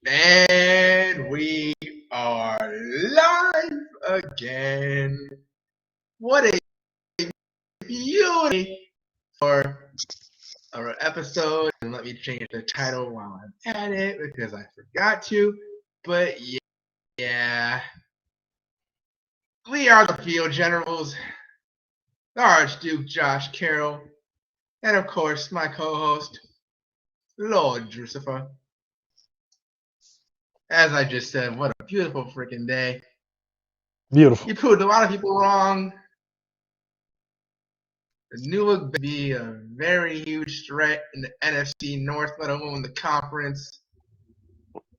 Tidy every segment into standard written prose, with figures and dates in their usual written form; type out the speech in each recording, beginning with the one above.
And we are live again. What a beauty for our episode. And let me change the title while I'm at it because I forgot to. But yeah. We are the Field Generals, the Archduke Josh Carroll, and of course my co-host, Lord Drusifer. As I just said, what a beautiful freaking day. Beautiful. You proved a lot of people wrong. The Newark would be a very huge threat in the NFC North, let alone the conference.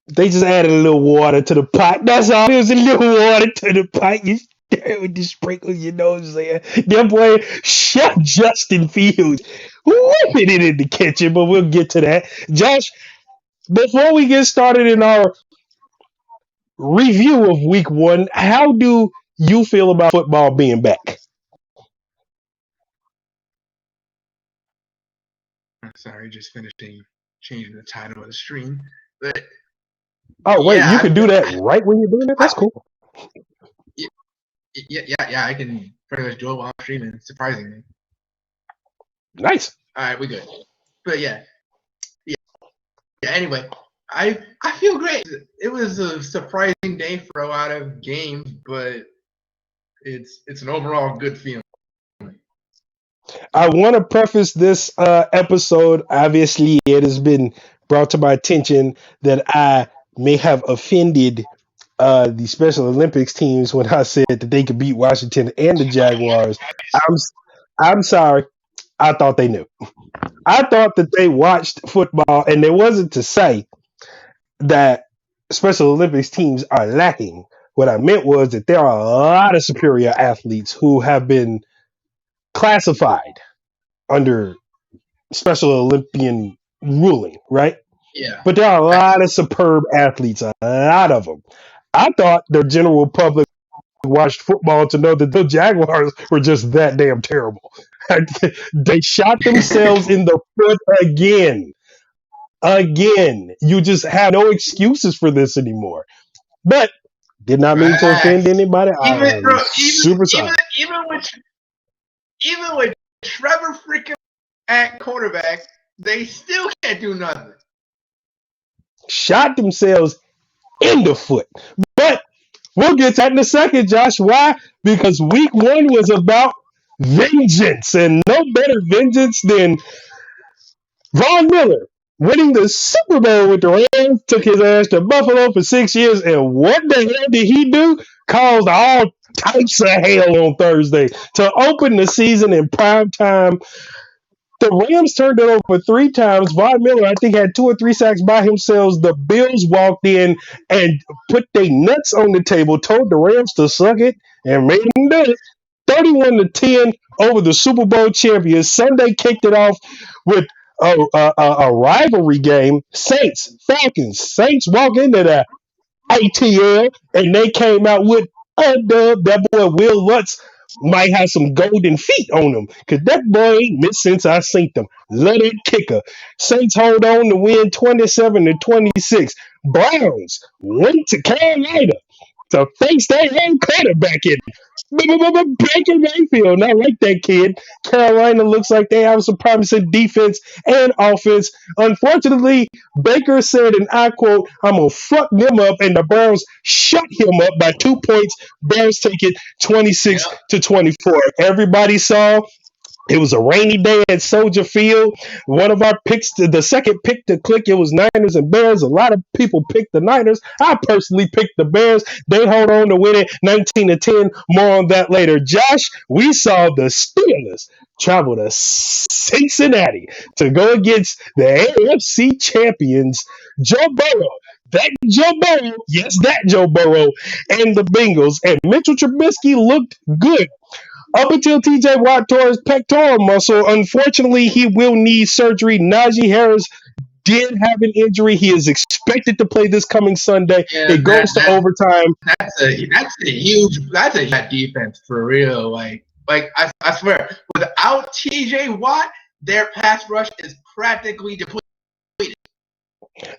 They just added a little water to the pot. That's all. There's a little water to the pot. You stir it with the sprinkles, you know what I'm saying? That boy, Chef Justin Fields, whipping it in the kitchen, but we'll get to that. Josh, before we get started in our review of week one, how do you feel about football being back? Sorry, just finishing changing the title of the stream. But Oh, wait, you yeah, can do that right when you're doing it? That's cool. yeah, I can pretty much do it while I'm streaming, surprisingly. Nice. All right, we good. But yeah. Anyway, I feel great. It was a surprising day for a lot of games, but it's an overall good feeling. I want to preface this episode. Obviously, it has been brought to my attention that I may have offended the Special Olympics teams when I said that they could beat Washington and the Jaguars. I'm I'm sorry. I thought they knew. I thought that they watched football, and it wasn't to say that Special Olympics teams are lacking. What I meant was that there are a lot of superior athletes who have been classified under Special Olympian ruling, right? Yeah. But there are a lot of superb athletes, a lot of them. I thought the general public watched football to know that the Jaguars were just that damn terrible. They shot themselves in the foot again. Again. You just have no excuses for this anymore. But did not mean to offend anybody. I am super sorry. Even with Trevor freaking at quarterback, they still can't do nothing. Shot themselves in the foot. But we'll get to that in a second, Josh. Why? Because week one was about vengeance, and no better vengeance than Von Miller winning the Super Bowl with the Rams, took his ass to Buffalo for 6 years, and what the hell did he do? Caused all types of hell on Thursday to open the season in prime time. The Rams turned it over 3 times. Von Miller, I think, had 2 or 3 sacks by himself. The Bills walked in and put their nuts on the table, told the Rams to suck it, and made them do it. 31-10 over the Super Bowl champions. Sunday kicked it off with a rivalry game. Saints, Falcons. Saints walk into the ATL, and they came out with a dub. That boy Will Lutz might have some golden feet on him, because that boy ain't missed since I seen him. Let it kicker. Saints hold on to win 27-26. Browns went to Carolina to face their own quarterback in Baker Mayfield. Not like that kid. Carolina looks like they have some promising defense and offense. Unfortunately, Baker said, and I quote, "I'm going to fuck them up," and the Browns shut him up by 2 points. Browns take it 26-24. Everybody saw it was a rainy day at Soldier Field. One of our picks, the second pick to click, it was Niners and Bears. A lot of people picked the Niners. I personally picked the Bears. They hold on to win it 19-10. More on that later. Josh, we saw the Steelers travel to Cincinnati to go against the AFC champions, Joe Burrow. That Joe Burrow, yes, that Joe Burrow, and the Bengals. And Mitchell Trubisky looked good up until TJ Watt tore his pectoral muscle. Unfortunately, he will need surgery. Najee Harris did have an injury. He is expected to play this coming Sunday. It goes to overtime. That's a huge defense for real. Like I swear, without TJ Watt, their pass rush is practically depleted.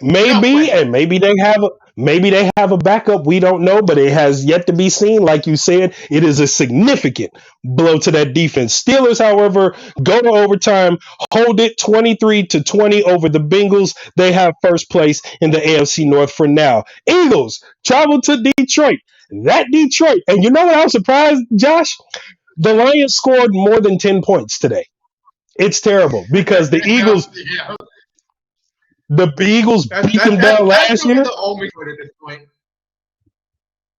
No Maybe, question. and maybe they have a backup. We don't know, but it has yet to be seen. Like you said, it is a significant blow to that defense. Steelers, however, go to overtime, hold it 23-20 over the Bengals. They have first place in the AFC North for now. Eagles travel to Detroit. That Detroit, and you know what? I was surprised, Josh. The Lions scored more than 10 points today. It's terrible because Yeah, the Eagles that's beat that them that down that's last really year. the only good at this point.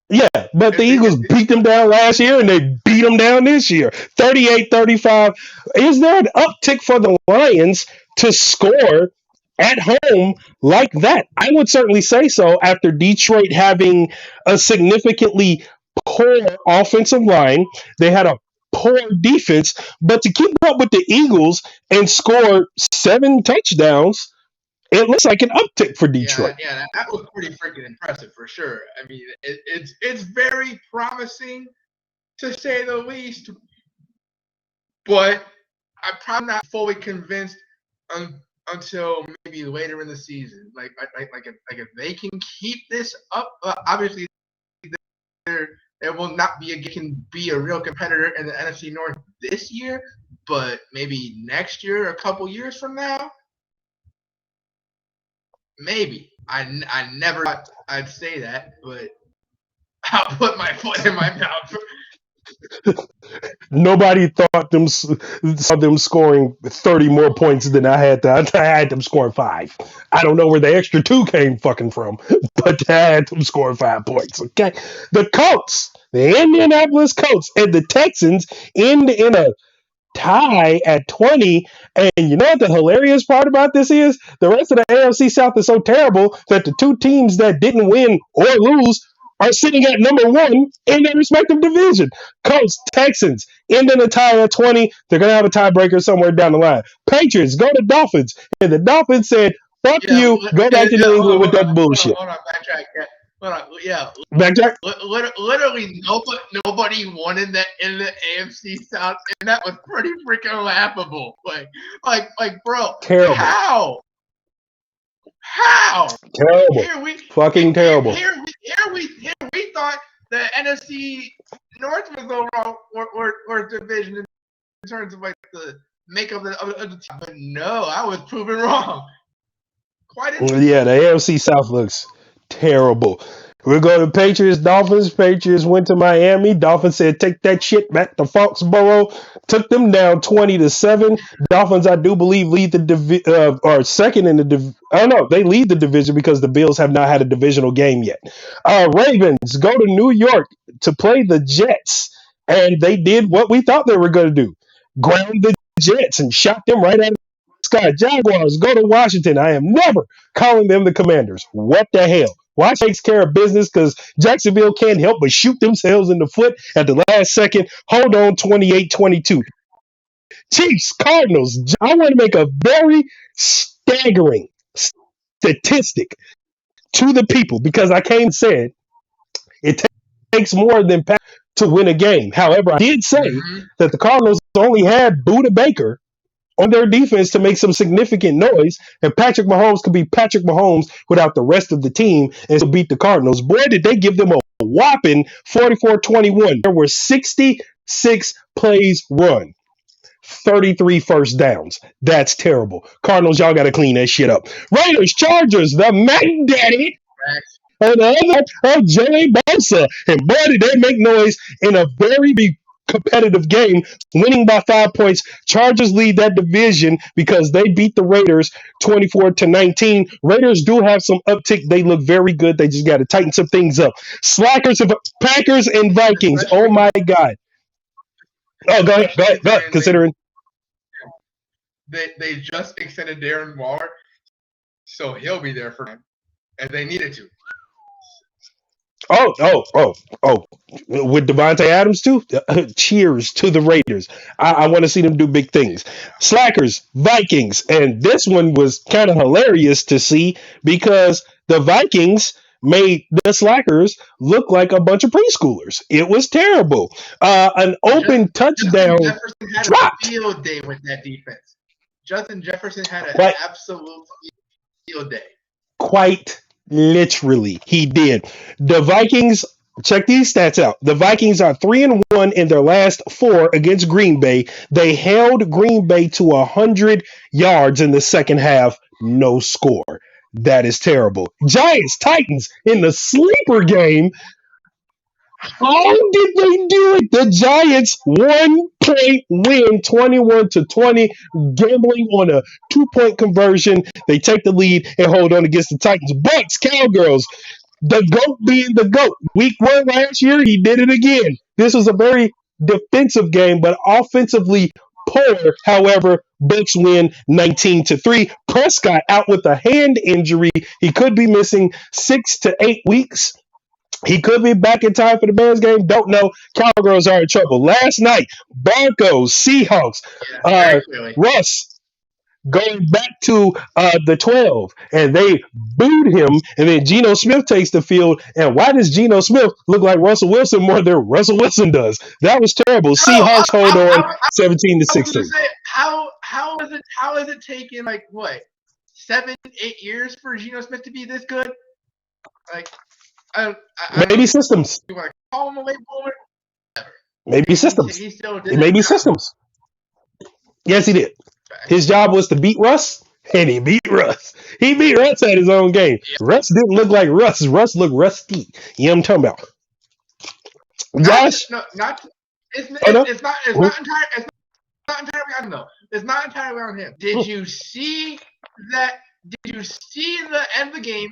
Yeah, but the If they, Eagles if, beat them down last year and they beat them down this year. 38-35. Is there an uptick for the Lions to score at home like that? I would certainly say so after Detroit having a significantly poor offensive line. They had a poor defense, but to keep up with the Eagles and score 7 touchdowns, it looks like an uptick for yeah, Detroit. that was pretty freaking impressive for sure. I mean, it's very promising to say the least, but I'm probably not fully convinced until maybe later in the season. If they can keep this up, obviously there will not be can be a real competitor in the NFC North this year, but maybe next year, a couple years from now, maybe. I never thought I'd say that, but I'll put my foot in my mouth. Nobody thought them saw them scoring 30 more points than I had. I had them scoring 5. I don't know where the extra 2 came fucking from, but I had them scoring 5 points. Okay, the Colts, the Indianapolis Colts, and the Texans end in a tie at 20. And you know what the hilarious part about this is? The rest of the AFC South is so terrible that the 2 teams that didn't win or lose are sitting at number 1 in their respective division. Colts, Texans, ending a tie at 20. They're going to have a tiebreaker somewhere down the line. Patriots go to Dolphins. And the Dolphins said, fuck you, go back to New England with that bullshit. Hold on, backtrack. Yeah, hold on. Yeah, Backtrack? literally nobody wanted that in the AFC South, and that was pretty freaking laughable. Bro, Terrible. how? Terrible. Fucking terrible. Here we thought the NFC North was overall or division in terms of like the makeup of the team, but no, I was proven wrong. Yeah, the AFC South looks terrible. We'll go to Patriots, Dolphins. Patriots went to Miami. Dolphins said, take that shit back to Foxborough. Took them down 20-7. Dolphins, I do believe, lead the or second in the division. Oh, no, they lead the division because the Bills have not had a divisional game yet. Ravens go to New York to play the Jets. And they did what we thought they were going to do. Ground the Jets and shot them right out of the sky. Jaguars go to Washington. I am never calling them the Commanders. What the hell? Washington takes care of business because Jacksonville can't help but shoot themselves in the foot at the last second. Hold on, 28-22. Chiefs, Cardinals. I want to make a very staggering statistic to the people because I came and said it takes more than to win a game. However, I did say that the Cardinals only had Budda Baker on their defense to make some significant noise, and Patrick Mahomes could be Patrick Mahomes without the rest of the team and still beat the Cardinals. Boy, did they give them a whopping 44-21. There were 66 plays run, 33 first downs. That's terrible. Cardinals, y'all got to clean that shit up. Raiders, Chargers, the Mac Daddy. And the other of Joey Bosa. And boy, did they make noise in a very big competitive game, winning by 5 points. Chargers lead that division because they beat the Raiders 24-19. Raiders do have some uptick. They look very good. They just got to tighten some things up. Slackers of Packers and Vikings. Oh my God. Oh, go ahead. Considering they just extended Darren Waller, so he'll be there for them, and they needed to. Oh. With Devontae Adams, too? Cheers to the Raiders. I want to see them do big things. Slackers, Vikings. And this one was kind of hilarious to see because the Vikings made the Slackers look like a bunch of preschoolers. It was terrible. An open touchdown Jefferson had dropped. A field day with that defense. Justin Jefferson had an absolute field day. Quite literally, he did. The Vikings, check these stats out. The Vikings are 3-1 in their last four against Green Bay. They held Green Bay to 100 yards in the second half, no score. That is terrible. Giants, Titans in the sleeper game. How did they do it? The Giants 1-point win, 21-20, gambling on a 2-point conversion. They take the lead and hold on against the Titans. Bucks, Cowgirls, the GOAT being the GOAT. Week 1 last year, he did it again. This was a very defensive game, but offensively poor. However, Bucks win 19-3. Prescott out with a hand injury. He could be missing 6 to 8 weeks. He could be back in time for the Bears game. Don't know. Cowgirls are in trouble. Last night, Broncos, Seahawks, very clearly. Russ going back to the 12, and they booed him, and then Geno Smith takes the field. And why does Geno Smith look like Russell Wilson more than Russell Wilson does? That was terrible. Seahawks hold on 17 to I was 16. gonna say, how is it taking like what 7-8 years for Geno Smith to be this good? Like, I Maybe systems. you want to call him a late bloomer? Maybe systems. He still did It may his be job. systems. Yes, he did. His job was to beat Russ, and he beat Russ. He beat Russ at his own game. Yeah. Russ didn't look like Russ. Russ looked rusty. You know what I'm talking about? Josh? It's Oh, no? not entirely on him though. It's not entirely on him. Did you see that? Did you see the end of the game?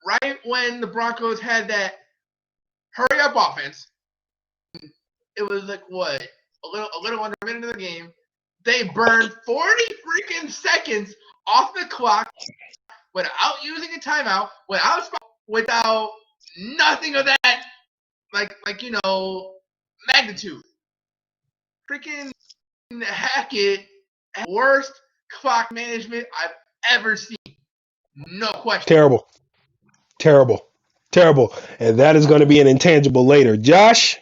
Right when the Broncos had that hurry up offense, it was like what a little under a minute of the game. They burned 40 freaking seconds off the clock without using a timeout, without nothing of that, like magnitude. Freaking Hackett, worst clock management I've ever seen. No question. Terrible. And that is going to be an intangible later. Josh.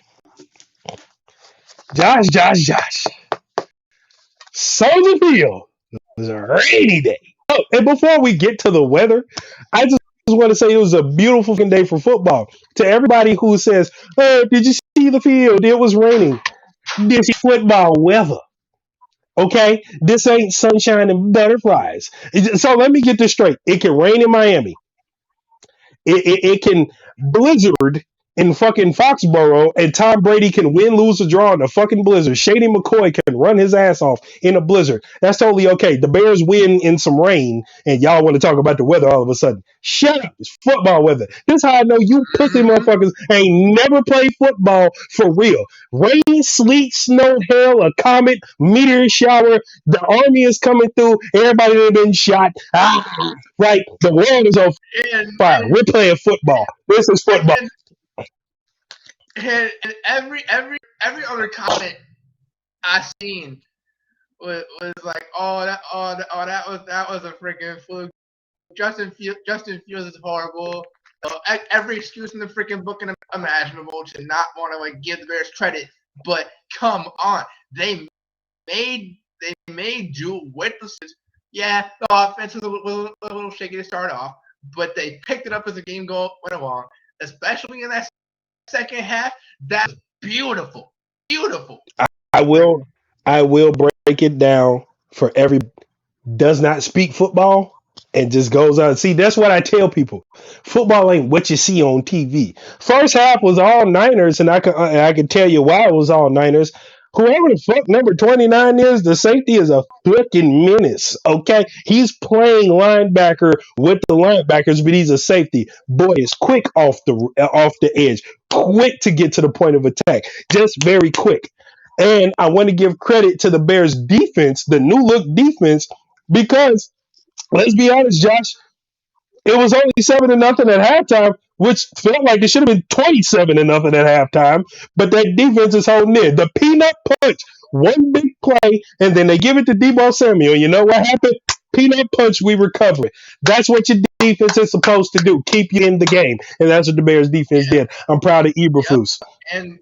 Soldier Field. It was a rainy day. Oh, and before we get to the weather, I just want to say it was a beautiful day for football. To everybody who says, "Oh, did you see the field? It was raining." This is football weather. Okay? This ain't sunshine and butterflies. So let me get this straight. It can rain in Miami. It can blizzard in fucking Foxborough, and Tom Brady can win, lose, or draw in a fucking blizzard. Shady McCoy can run his ass off in a blizzard. That's totally okay. The Bears win in some rain, and y'all want to talk about the weather all of a sudden. Shut up. It's football weather. This is how I know you pussy motherfuckers ain't never played football for real. Rain, sleet, snow, hail, a comet, meteor shower. The army is coming through. Everybody that been shot. Right. The world is on fire. We're playing football. This is football. And every other comment I seen was like, that was a freaking fluke. Justin Fields is horrible. Every excuse in the freaking book and imaginable to not want to like give the Bears credit, but come on, they made do with the. Yeah, the offense was a little shaky to start off, but they picked it up as the game went along, especially in that second half. That's beautiful. I will break it down for every does not speak football and just goes out. See, that's what I tell people. Football ain't what you see on TV. First half was all Niners, and I can tell you why it was all Niners. Whoever the fuck number 29 is, the safety is a fucking menace, okay? He's playing linebacker with the linebackers, but he's a safety. Boy is quick off the edge, quick to get to the point of attack, just very quick. And I want to give credit to the Bears defense, the new look defense, because let's be honest, Josh, it was only 7-0 at halftime, which felt like it should have been 27-0 at halftime. But that defense is holding in. The peanut punch, one big play, and then they give it to Deebo Samuel. You know what happened? Peanut punch, we recover it. That's what your defense is supposed to do, keep you in the game. And that's what the Bears defense did. I'm proud of Eberflus. And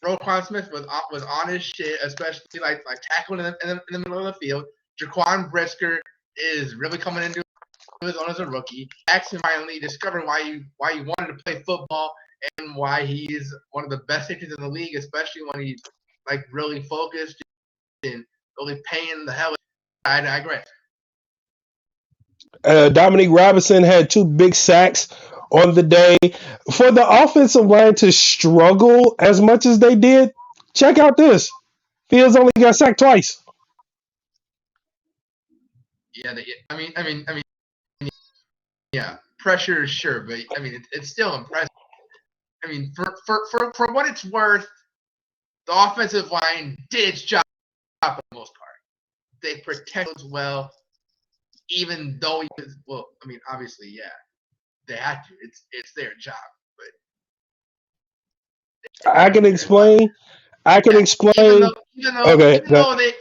Roquan Smith was on his shit, especially like tackling in the middle of the field. Jaquan Brisker is really coming into was on as a rookie. Jackson finally discovered why you wanted to play football and why he's one of the best safeties in the league, especially when he's like really focused and really paying the hell. I digress. Dominique Robinson had 2 big sacks on the day. For the offensive line to struggle as much as they did, check out this. Fields only got sacked twice. Yeah, yeah, pressure is sure, but I mean, it's still impressive. I mean, for what it's worth, the offensive line did its job for the most part. They protected well, even though I mean, obviously, yeah, they had to. It's their job, but I can explain. even Okay. though they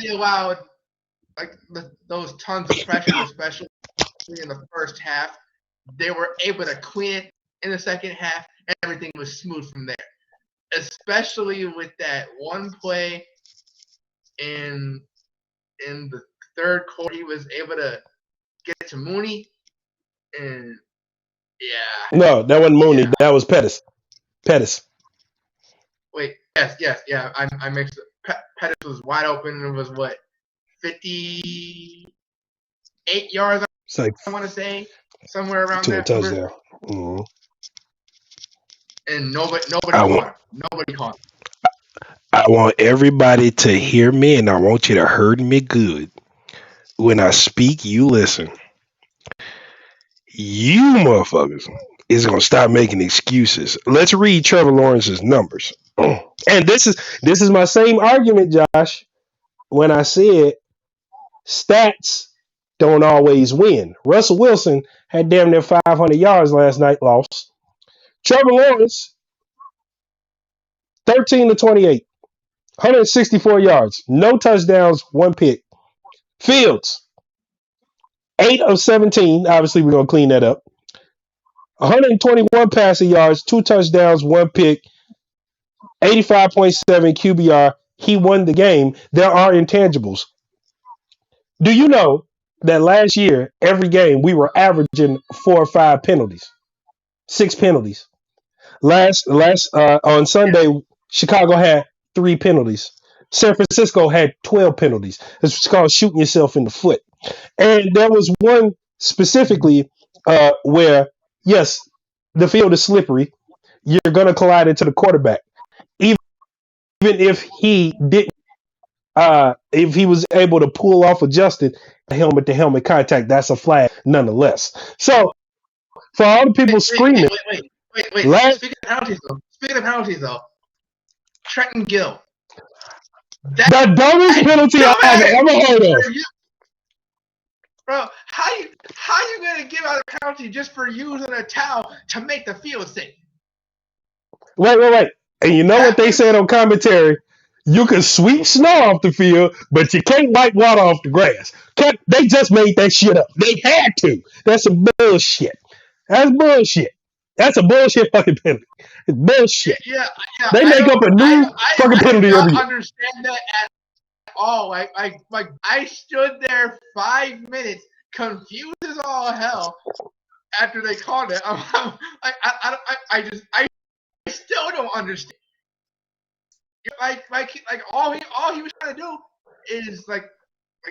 allowed like those tons of pressure, especially in the first half, they were able to clean it in the second half, and everything was smooth from there. Especially with that one play in the third quarter, he was able to get to Mooney, and yeah. No, that wasn't Mooney. Yeah. That was Pettis. Wait, yes, yeah. I mixed it. Pettis was wide open and was what, 58 yards? It's like I want to say somewhere around to a that. touchdown. Mm-hmm. And nobody caught him. Nobody caught him. I want everybody to hear me, and I want you to hear me good. When I speak, you listen. You motherfuckers is gonna stop making excuses. Let's read Trevor Lawrence's numbers. And this is my same argument, Josh, when I said stats don't always win. Russell Wilson had damn near 500 yards last night, lost. Trevor Lawrence, 13 to 28, 164 yards, no touchdowns, 1 pick. Fields, 8 of 17. Obviously, we're going to clean that up. 121 passing yards, 2 touchdowns, 1 pick, 85.7 QBR. He won the game. There are intangibles. Do you know that last year, every game, we were averaging 4 or 5 penalties? 6 penalties. On Sunday, Chicago had 3 penalties. San Francisco had 12 penalties. It's called shooting yourself in the foot. And there was one specifically where, yes, the field is slippery. You're going to collide into the quarterback. Even if he didn't, if he was able to pull off adjusted helmet-to-helmet contact, that's a flag nonetheless. So, for all the people screaming. Wait. Speaking of penalties, though, Trenton Gill. The dumbest penalty I've ever heard of. Bro, how you gonna give out a penalty just for using a towel to make the field safe? Wait. And you know what they said on commentary? You can sweep snow off the field, but you can't wipe water off the grass. They just made that shit up. They had to. That's some bullshit. That's bullshit. That's a bullshit fucking penalty. It's bullshit. Yeah. They make up a new fucking penalty every year. I don't understand that at all. I stood there 5 minutes, confused as all hell, after they called it. I still don't understand. All he was trying to do is like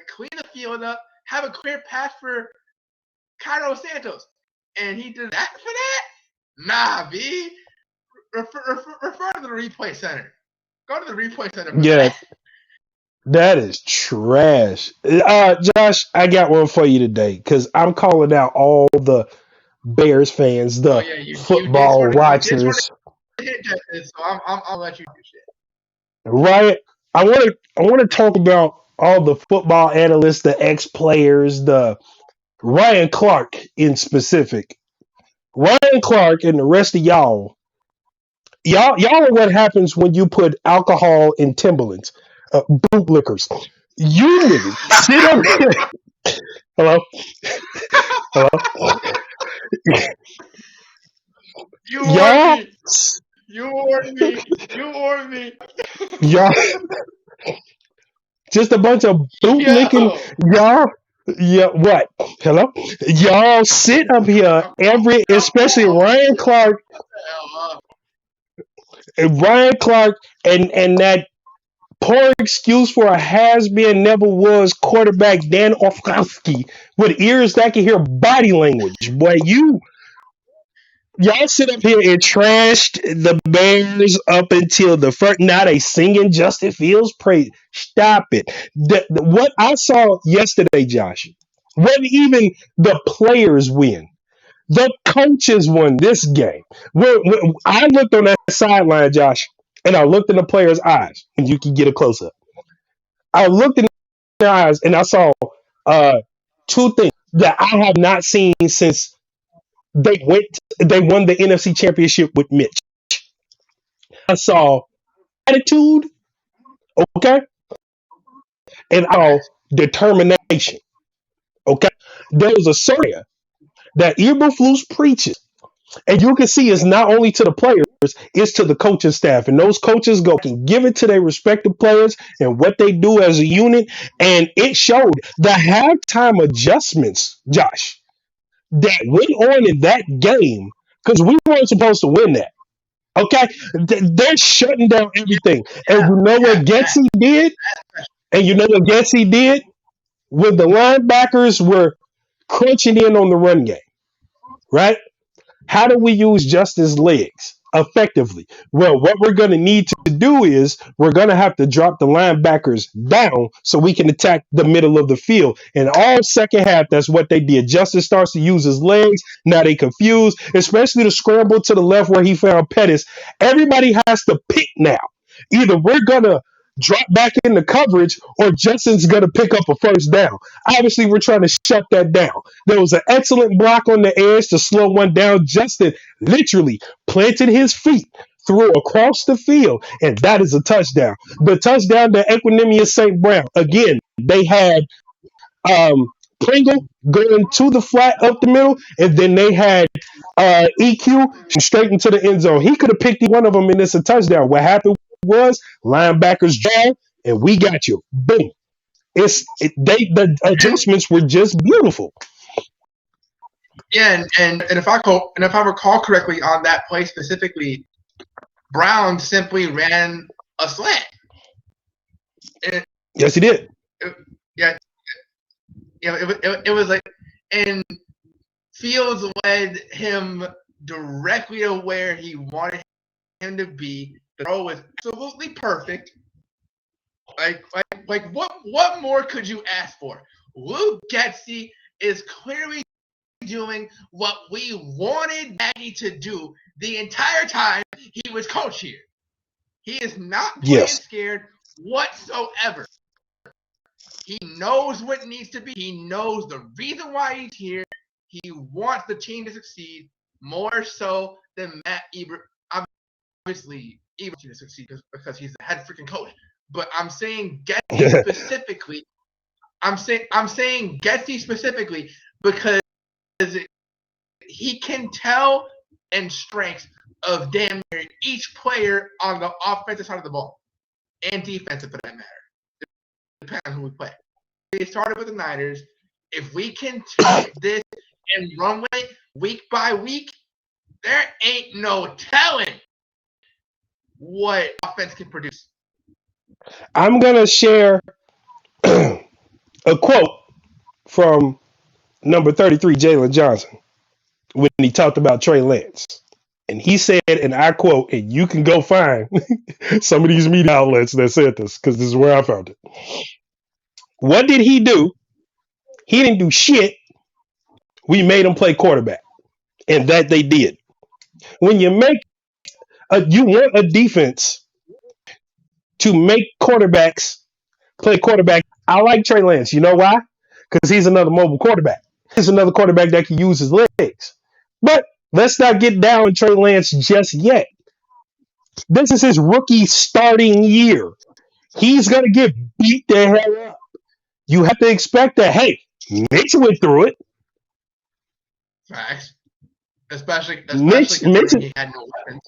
clean the field up, have a clear pass for Cairo Santos, and he did that for that. Nah, B. Refer to the replay center. Go to the replay center. Yeah, that is trash. Josh, I got one for you today because I'm calling out all the Bears fans, the football watchers. So I'll let you do shit. Right. I want to talk about all the football analysts, the ex-players, the Ryan Clark in specific. Ryan Clark and the rest of y'all are what happens when you put alcohol in Timberlands, bootlickers. You niggas sit up here. Hello? You warned me. Y'all, just a bunch of bootlicking. Y'all, yeah, what? Hello, y'all sit up here especially Ryan Clark, and that poor excuse for a has been, never was quarterback Dan Orlovsky with ears that can hear body language. Boy, y'all sit up here and trashed the Bears up until the first. Now they singing Justin Fields praise. Stop it. What I saw yesterday, Josh, wasn't even the players win. The coaches won this game. I looked on that sideline, Josh, and I looked in the players' eyes, and you can get a close up. I looked in their eyes, and I saw uh, two things that I have not seen since they won the NFC Championship with Mitch. I saw attitude, okay, and I saw Okay. determination, okay. There was a surrender that Eberflus preaches. And you can see it's not only to the players, it's to the coaching staff. And those coaches go can give it to their respective players and what they do as a unit. And it showed the halftime adjustments, Josh, that went on in that game, because we weren't supposed to win that. Okay? They're shutting down everything. And Yeah, you know what yeah, that, Getsy did? And you know what Getsy did? When the linebackers were crunching in on the run game, right? How do we use Justin's legs effectively? Well, what we're going to need to do is we're going to have to drop the linebackers down so we can attack the middle of the field. And all second half, that's what they did. Justin starts to use his legs. Now they confused, especially the scramble to the left where he found Pettis. Everybody has to pick now. Either we're going to drop back into coverage or Justin's going to pick up a first down. Obviously, we're trying to shut that down. There was an excellent block on the edge to slow one down. Justin literally planted his feet, threw across the field, and that is a touchdown. The touchdown to Equinemius St. Brown. Again, they had Pringle going to the flat up the middle, and then they had EQ straight into the end zone. He could have picked one of them, and it's a touchdown. What happened was linebackers draw, and we got you. Boom. The adjustments were just beautiful. yeah, and if I recall correctly on that play specifically, Brown simply ran a slant. And Yes, he did. yeah, it was like, and Fields led him directly to where he wanted him to be. The throw was absolutely perfect. Like what more could you ask for? Luke Getsy is clearly doing what we wanted Nagy to do the entire time he was coach here. He is not playing Yes. scared whatsoever. He knows what needs to be. He knows the reason why he's here. He wants the team to succeed more so than Matt Eber. Obviously, Eber to succeed because he's the head freaking coach. But I'm saying Getsy specifically. I'm saying Getsy specifically because he can tell and strengths of damn near each player on the offensive side of the ball and defensive for that matter. Depending on who we play. They started with the Niners. If we can take this and run with it week by week, there ain't no telling what offense can produce. I'm going to share a quote from number 33, Jalen Johnson, when he talked about Trey Lance. And he said, and I quote, and you can go find some of these media outlets that said this, because this is where I found it. What did he do? He didn't do shit. We made him play quarterback. And that they did. When you you want a defense to make quarterbacks play quarterback. I like Trey Lance. You know why? Because he's another mobile quarterback. He's another quarterback that can use his legs. But let's not get down on Trey Lance just yet. This is his rookie starting year. He's going to get beat the hell up. You have to expect that, hey, Mitch went through it. Facts. Especially Mitch considering he had no weapons.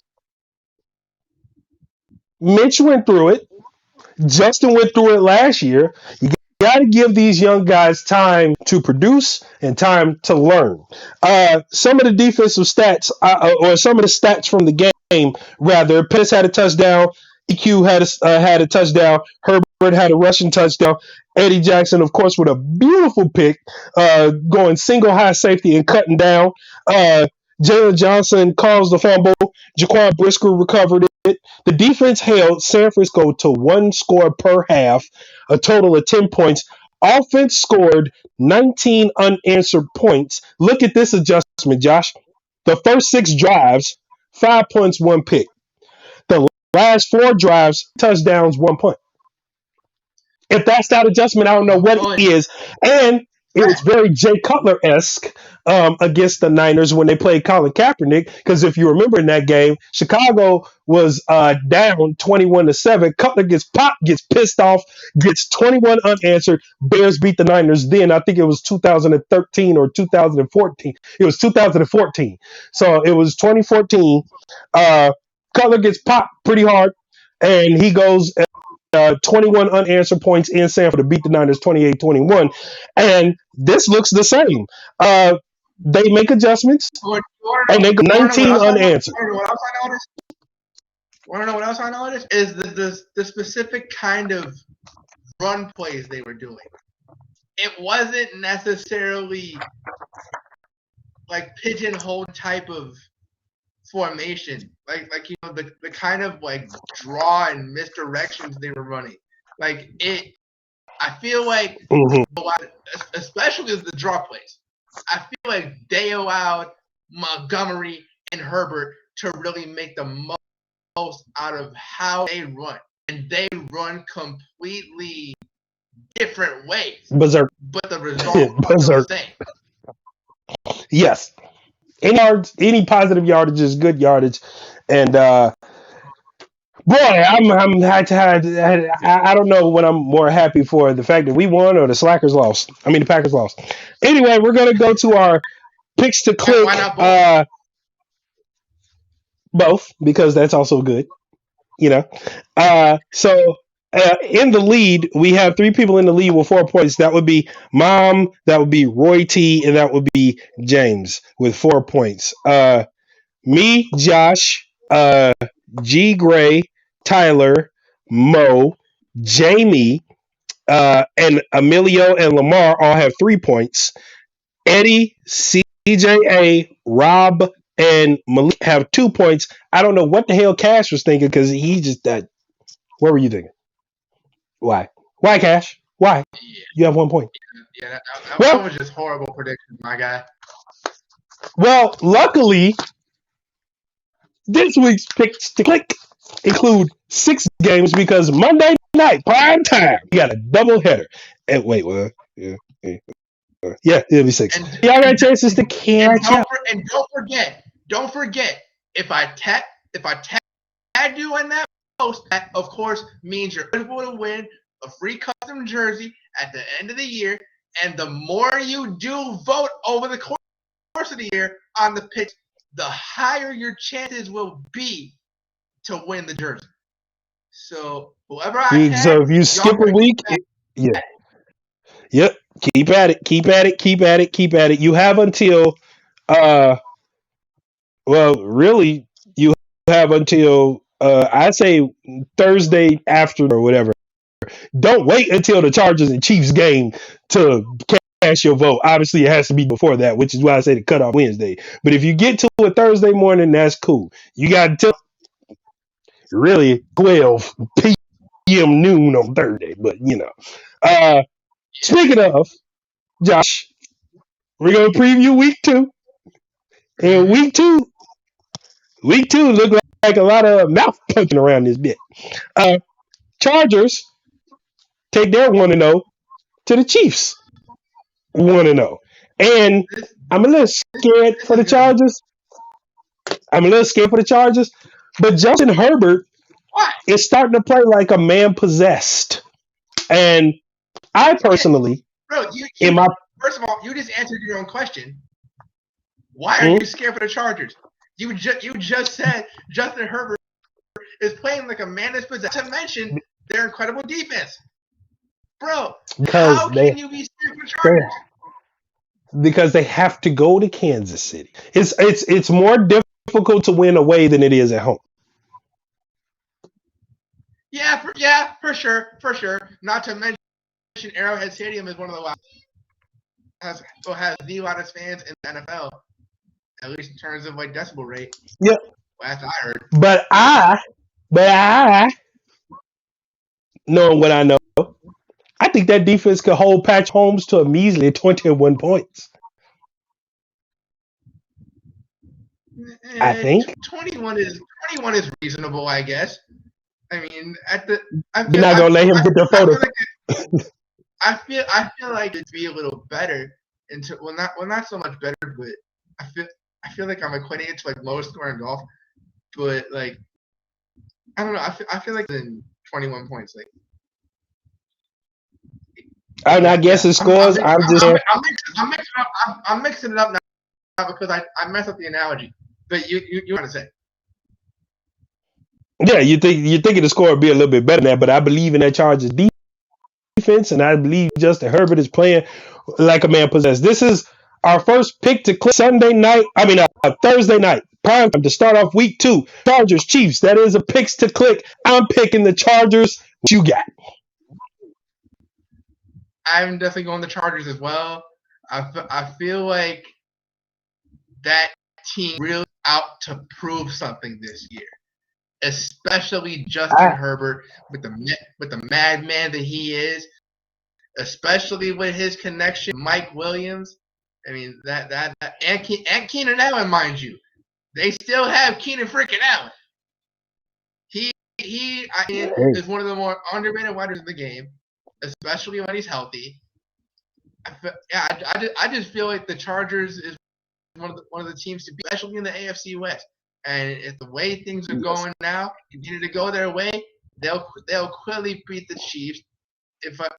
Mitch went through it. Justin went through it last year. You got to give these young guys time to produce and time to learn. Some of the defensive stats, or some of the stats from the game, rather, Pettis had a touchdown, EQ had a touchdown, Herbert had a rushing touchdown, Eddie Jackson, of course, with a beautiful pick, going single high safety and cutting down. Jalen Johnson caused the fumble. Jaquan Brisker recovered it. The defense held San Francisco to one score per half, a total of 10 points. Offense scored 19 unanswered points. Look at this adjustment, Josh. The first 6 drives, 5 points, 1 pick. The last 4 drives, touchdowns, 1 punt. If that's not adjustment, I don't know what it is. And it was very Jay Cutler-esque against the Niners when they played Colin Kaepernick. Because if you remember in that game, Chicago was down 21-7. Cutler gets popped, gets pissed off, gets 21 unanswered. Bears beat the Niners then. I think it was 2013 or 2014. It was 2014. So it was 2014. Cutler gets popped pretty hard, and he goes 21 unanswered points in Sanford to beat the Niners 28-21. And this looks the same. They make adjustments, and they go 19 unanswered. Want to know what else I noticed? Is the specific kind of run plays they were doing. It wasn't necessarily like pigeonhole type of formation, like the kind of like draw and misdirections they were running. Like it, I feel like especially the draw plays. I feel like they allowed Montgomery and Herbert to really make the most out of how they run, and they run completely different ways. Berserk. But the result is the same. Yes. Any positive yardage is good yardage, and boy, I don't know what I'm more happy for, the fact that we won or the Packers lost. Anyway, we're gonna go to our picks to click. Why not both, because that's also good, So in the lead, we have 3 people in the lead with 4 points. That would be Mom, that would be Roy T, and that would be James with 4 points. Me, Josh, G. Gray, Tyler, Mo, Jamie, and Emilio and Lamar all have 3 points. Eddie, CJA, Rob, and Malik have 2 points. I don't know what the hell Cash was thinking, because he just what were you thinking? Why, Cash? Why? You have 1 point. Yeah, that was just horrible prediction, my guy. Well, luckily, this week's picks to click include 6 games, because Monday night, prime time, you got a double header. And wait, well, yeah, it'll be 6. Y'all got chances to catch up. And don't forget, if I tag you in that post, that of course means you're able to win a free custom jersey at the end of the year. And the more you do vote over the course of the year on the picks, the higher your chances will be to win the jersey. So whoever I tag, so if you skip a week, yep, keep at it. You have until really, you have until I say Thursday after or whatever. Don't wait until the Chargers and Chiefs game to cast your vote. Obviously, it has to be before that, which is why I say the cutoff Wednesday. But if you get to it Thursday morning, that's cool. You got until really 12 p.m. noon on Thursday. But, speaking of, Josh, we're going to preview week 2. And week two looked like a lot of mouth punching around this bit. Chargers take their 1-0 to the Chiefs 1-0. And I'm a little scared for the Chargers. But Justin Herbert is starting to play like a man possessed. And I personally, first of all, you just answered your own question. Why are you scared for the Chargers? You just said Justin Herbert is playing like a man that's possessed. To mention their incredible defense. Bro, because how can you be scared for they Chargers? because they have to go to Kansas City. It's more difficult to win away than it is at home. Yeah, for sure. Not to mention Arrowhead Stadium is one of the has the loudest fans in the NFL, at least in terms of like decibel rate. Yep. Last I heard. But knowing what I know, I think that defense could hold Patrick Holmes to a measly 21 points. I think 21 is reasonable, I guess. I mean, you're not gonna let him get the photo. I feel like it'd be a little better not so much better, but I feel like I'm equating it to like lowest score in golf, but like I don't know. I feel like in 21 points, like I'm not guessing scores. I'm mixing it up now because I messed up the analogy. But you want to say? Yeah, you're thinking the score would be a little bit better than that, but I believe in that Chargers defense, and I believe Justin Herbert is playing like a man possessed. This is our first pick to click Thursday night, prime time to start off week 2. Chargers Chiefs. That is a picks to click. I'm picking the Chargers. What you got? I'm definitely going the Chargers as well. I feel like that team really out to prove something this year, especially Justin Herbert with the madman that he is, especially with his connection, Mike Williams. I mean that and Keenan Allen, mind you, they still have Keenan freaking Allen. He is one of the more underrated wide receivers in the game, especially when he's healthy. I just feel like the Chargers is one of the teams to beat, especially in the AFC West. And if the way things are going now continue to go their way, they'll quickly beat the Chiefs. If I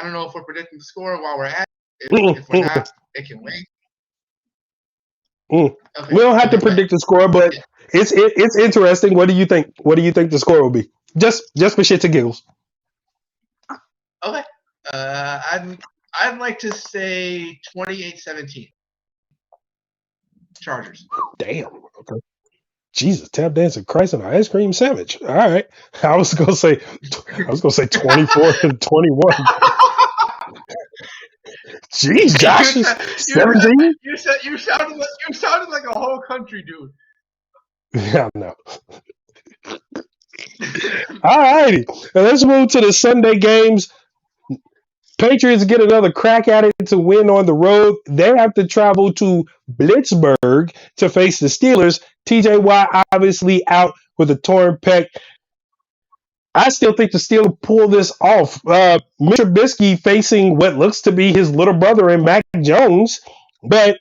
don't know if we're predicting the score while we're at it. If we're not, it can wait. Okay. We don't have to predict the score, but it's interesting. What do you think? What do you think the score will be? Just for shits and giggles. Okay. I'd like to say 28-17. Chargers. Damn. Okay. Jesus, tap dancing Christ and an ice cream sandwich. All right. I was gonna say 24-21. Jeez, Josh, 17. You sounded like a whole country dude. Yeah, no. All righty. Let's move to the Sunday games. Patriots get another crack at it to win on the road. They have to travel to Blitzburg to face the Steelers. TJ Watt obviously out with a torn pec. I still think the Steelers pull this off. Mitch Trubisky facing what looks to be his little brother in Mac Jones, but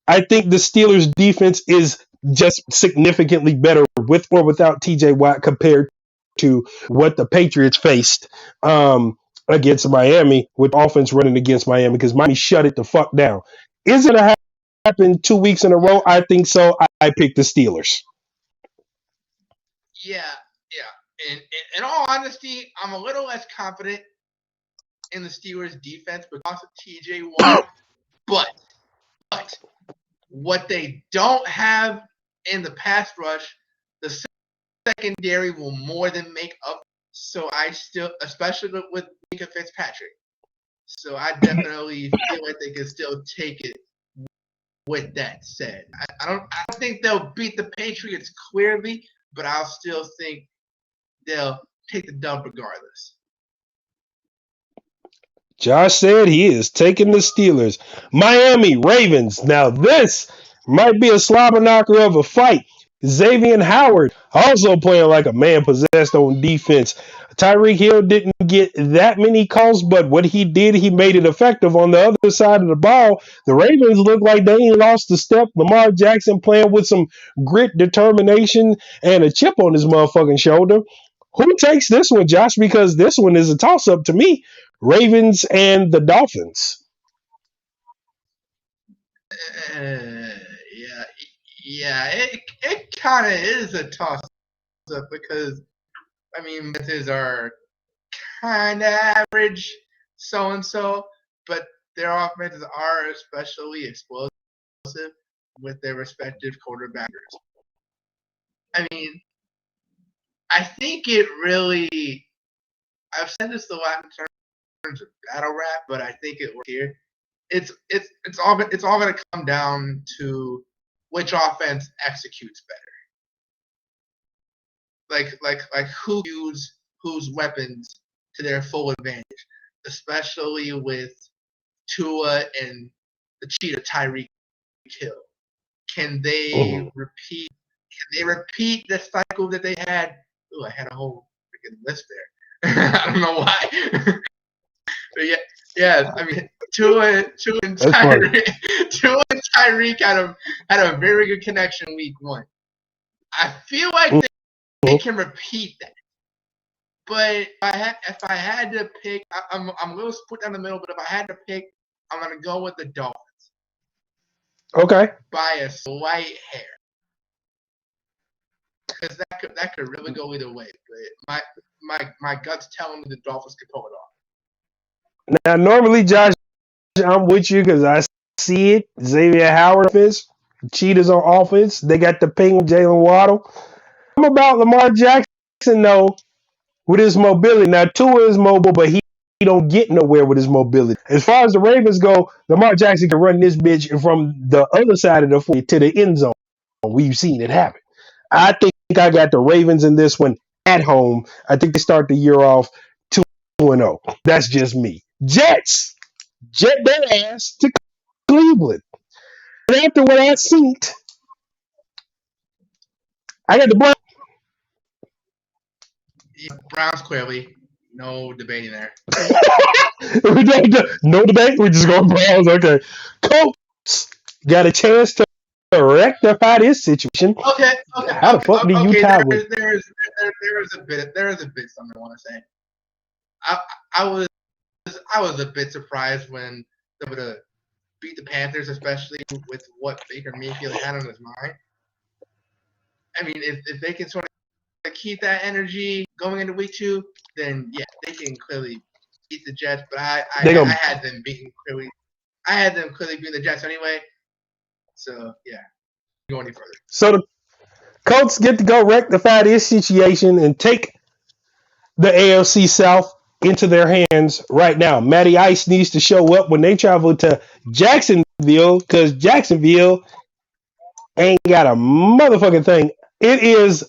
I think the Steelers defense is just significantly better with or without TJ Watt compared to what the Patriots faced against Miami, with offense running against Miami, because Miami shut it the fuck down. Is it going to happen 2 weeks in a row? I think so. I picked the Steelers. Yeah. In all honesty, I'm a little less confident in the Steelers defense because of TJ Watt. But what they don't have in the pass rush, the secondary will more than make up. So I still, especially with Minka Fitzpatrick. So I definitely feel like they can still take it. With that said, I don't think they'll beat the Patriots clearly, but I'll still think they'll take the dub regardless. Josh said he is taking the Steelers. Miami Ravens. Now this might be a slobber knocker of a fight. Xavier Howard also playing like a man possessed on defense. Tyreek Hill didn't get that many calls, but what he did, he made it effective on the other side of the ball. The Ravens look like they ain't lost a step. Lamar Jackson playing with some grit, determination, and a chip on his motherfucking shoulder. Who takes this one, Josh? Because this one is a toss-up to me. Ravens and the Dolphins. It kind of is a toss-up because, I mean, Memphis are kind of average, so and so, but their offenses are especially explosive with their respective quarterbackers. I mean, I think it really. I've said this a lot in terms of battle rap, but I think it works here. It's all going to come down to which offense executes better. Like who use whose weapons to their full advantage, especially with Tua and the cheetah Tyreek Hill. Can they repeat? Can they repeat the cycle that they had? Ooh, I had a whole freaking list there. I don't know why. But yeah. I mean, Tua and Tyreek had a very good connection week one. I feel like they can repeat that. But if I had to pick, I'm a little split down the middle. But if I had to pick, I'm gonna go with the Dolphins. Okay. By a slight hair. Because that could really go either way. But my gut's telling me the Dolphins could pull it off. Now, normally, Josh, I'm with you because I see it. Xavier Howard offense, Cheetahs on offense. They got the ping Jalen Waddle. I'm about Lamar Jackson though with his mobility. Now, Tua is mobile, but he don't get nowhere with his mobility. As far as the Ravens go, Lamar Jackson can run this bitch from the other side of the field to the end zone. We've seen it happen. I think I got the Ravens in this one at home. I think they start the year off 2-0. That's just me. Jets, jet their ass to Cleveland. And after what I seen, I got the Browns. Browns clearly. No debating there. No debate. We're just going Browns. Okay. Colts got a chance to rectify this situation. Okay. How the fuck do you tie with? There is a bit something I want to say. I was a bit surprised when they were to beat the Panthers, especially with what Baker Mayfield had on his mind. I mean, if they can sort of keep that energy going into week 2, then yeah, they can clearly beat the Jets. But I had them beating clearly. I had them clearly beating the Jets anyway. So yeah, go any further. So the Colts get to go rectify this situation and take the AFC South into their hands right now. Matty Ice needs to show up when they travel to Jacksonville because Jacksonville ain't got a motherfucking thing. It is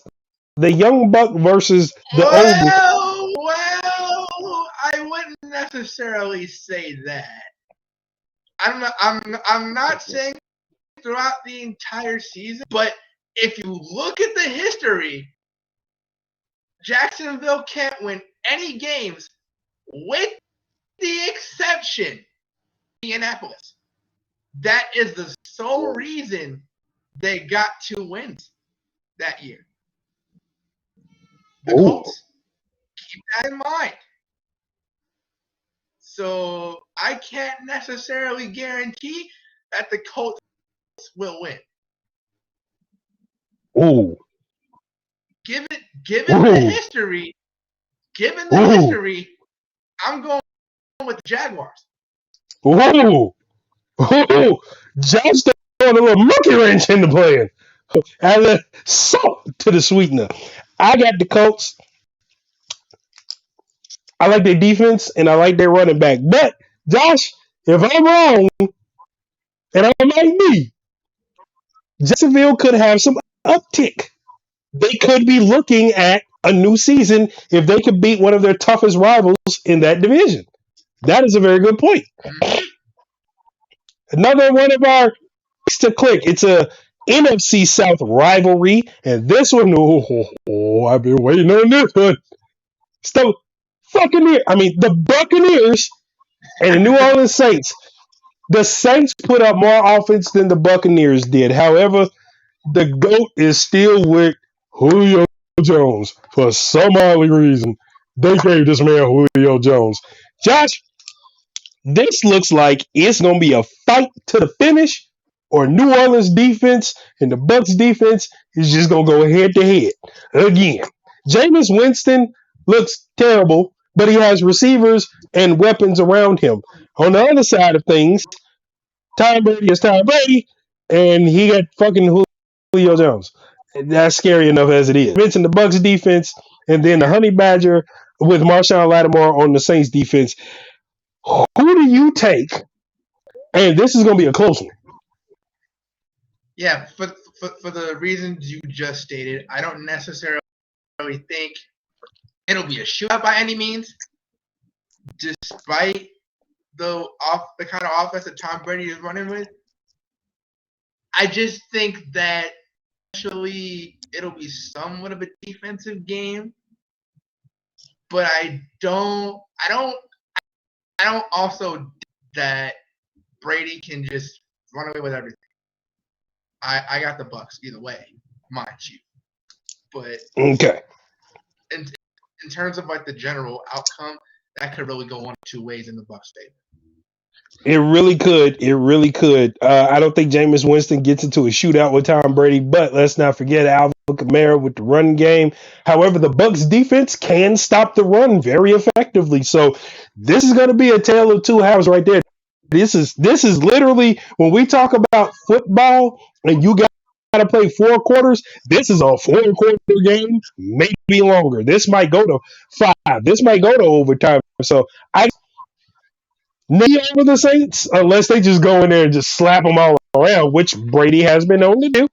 the young buck versus the old. Well, I wouldn't necessarily say that. I'm not saying throughout the entire season, but if you look at the history, Jacksonville can't win any games with the exception of Indianapolis. That is the sole reason they got 2 wins that year. The Colts. Keep that in mind. So I can't necessarily guarantee that the Colts will win. Ooh. Given the history, I'm going with the Jaguars. Ooh. Josh throwing a little monkey wrench in the plan. Add a salt to the sweetener. I got the Colts. I like their defense and I like their running back. But, Josh, if I'm wrong, and I might be, Jacksonville could have some uptick. They could be looking at a new season if they could beat one of their toughest rivals in that division. That is a very good point. Another one of our to click. It's a NFC South rivalry, and this one, I've been waiting on this one. So, the Buccaneers and the New Orleans Saints. The Saints put up more offense than the Buccaneers did. However, the GOAT is still with Julio Jones for some odd reason. They gave this man Julio Jones. Josh, this looks like it's going to be a fight to the finish, or New Orleans defense and the Bucs defense is just going to go head to head again. Jameis Winston looks terrible, but he has receivers and weapons around him. On the other side of things, Tom Brady is Tom Brady, and he got fucking Julio Jones. That's scary enough as it is. Mention the Bucks defense, and then the Honey Badger with Marshawn Lattimore on the Saints defense. Who do you take? And this is going to be a close one. Yeah, for the reasons you just stated, I don't necessarily think it'll be a shootout by any means, despite the kind of offense that Tom Brady is running with. I just think that actually it'll be somewhat of a defensive game, but I don't also think that Brady can just run away with everything. I got the Bucks either way, mind you. But okay, in terms of like the general outcome, that could really go one of two ways in the Bucks' favor. It really could. It really could. I don't think Jameis Winston gets into a shootout with Tom Brady, but let's not forget Alvin Kamara with the run game. However, the Bucks defense can stop the run very effectively. So this is going to be a tale of two halves right there. This is literally when we talk about football and you got to play 4 quarters. This is a 4-quarter game, maybe longer. This might go to 5. This might go to overtime. So I knee over the Saints unless they just go in there and just slap them all around, which Brady has been known to do.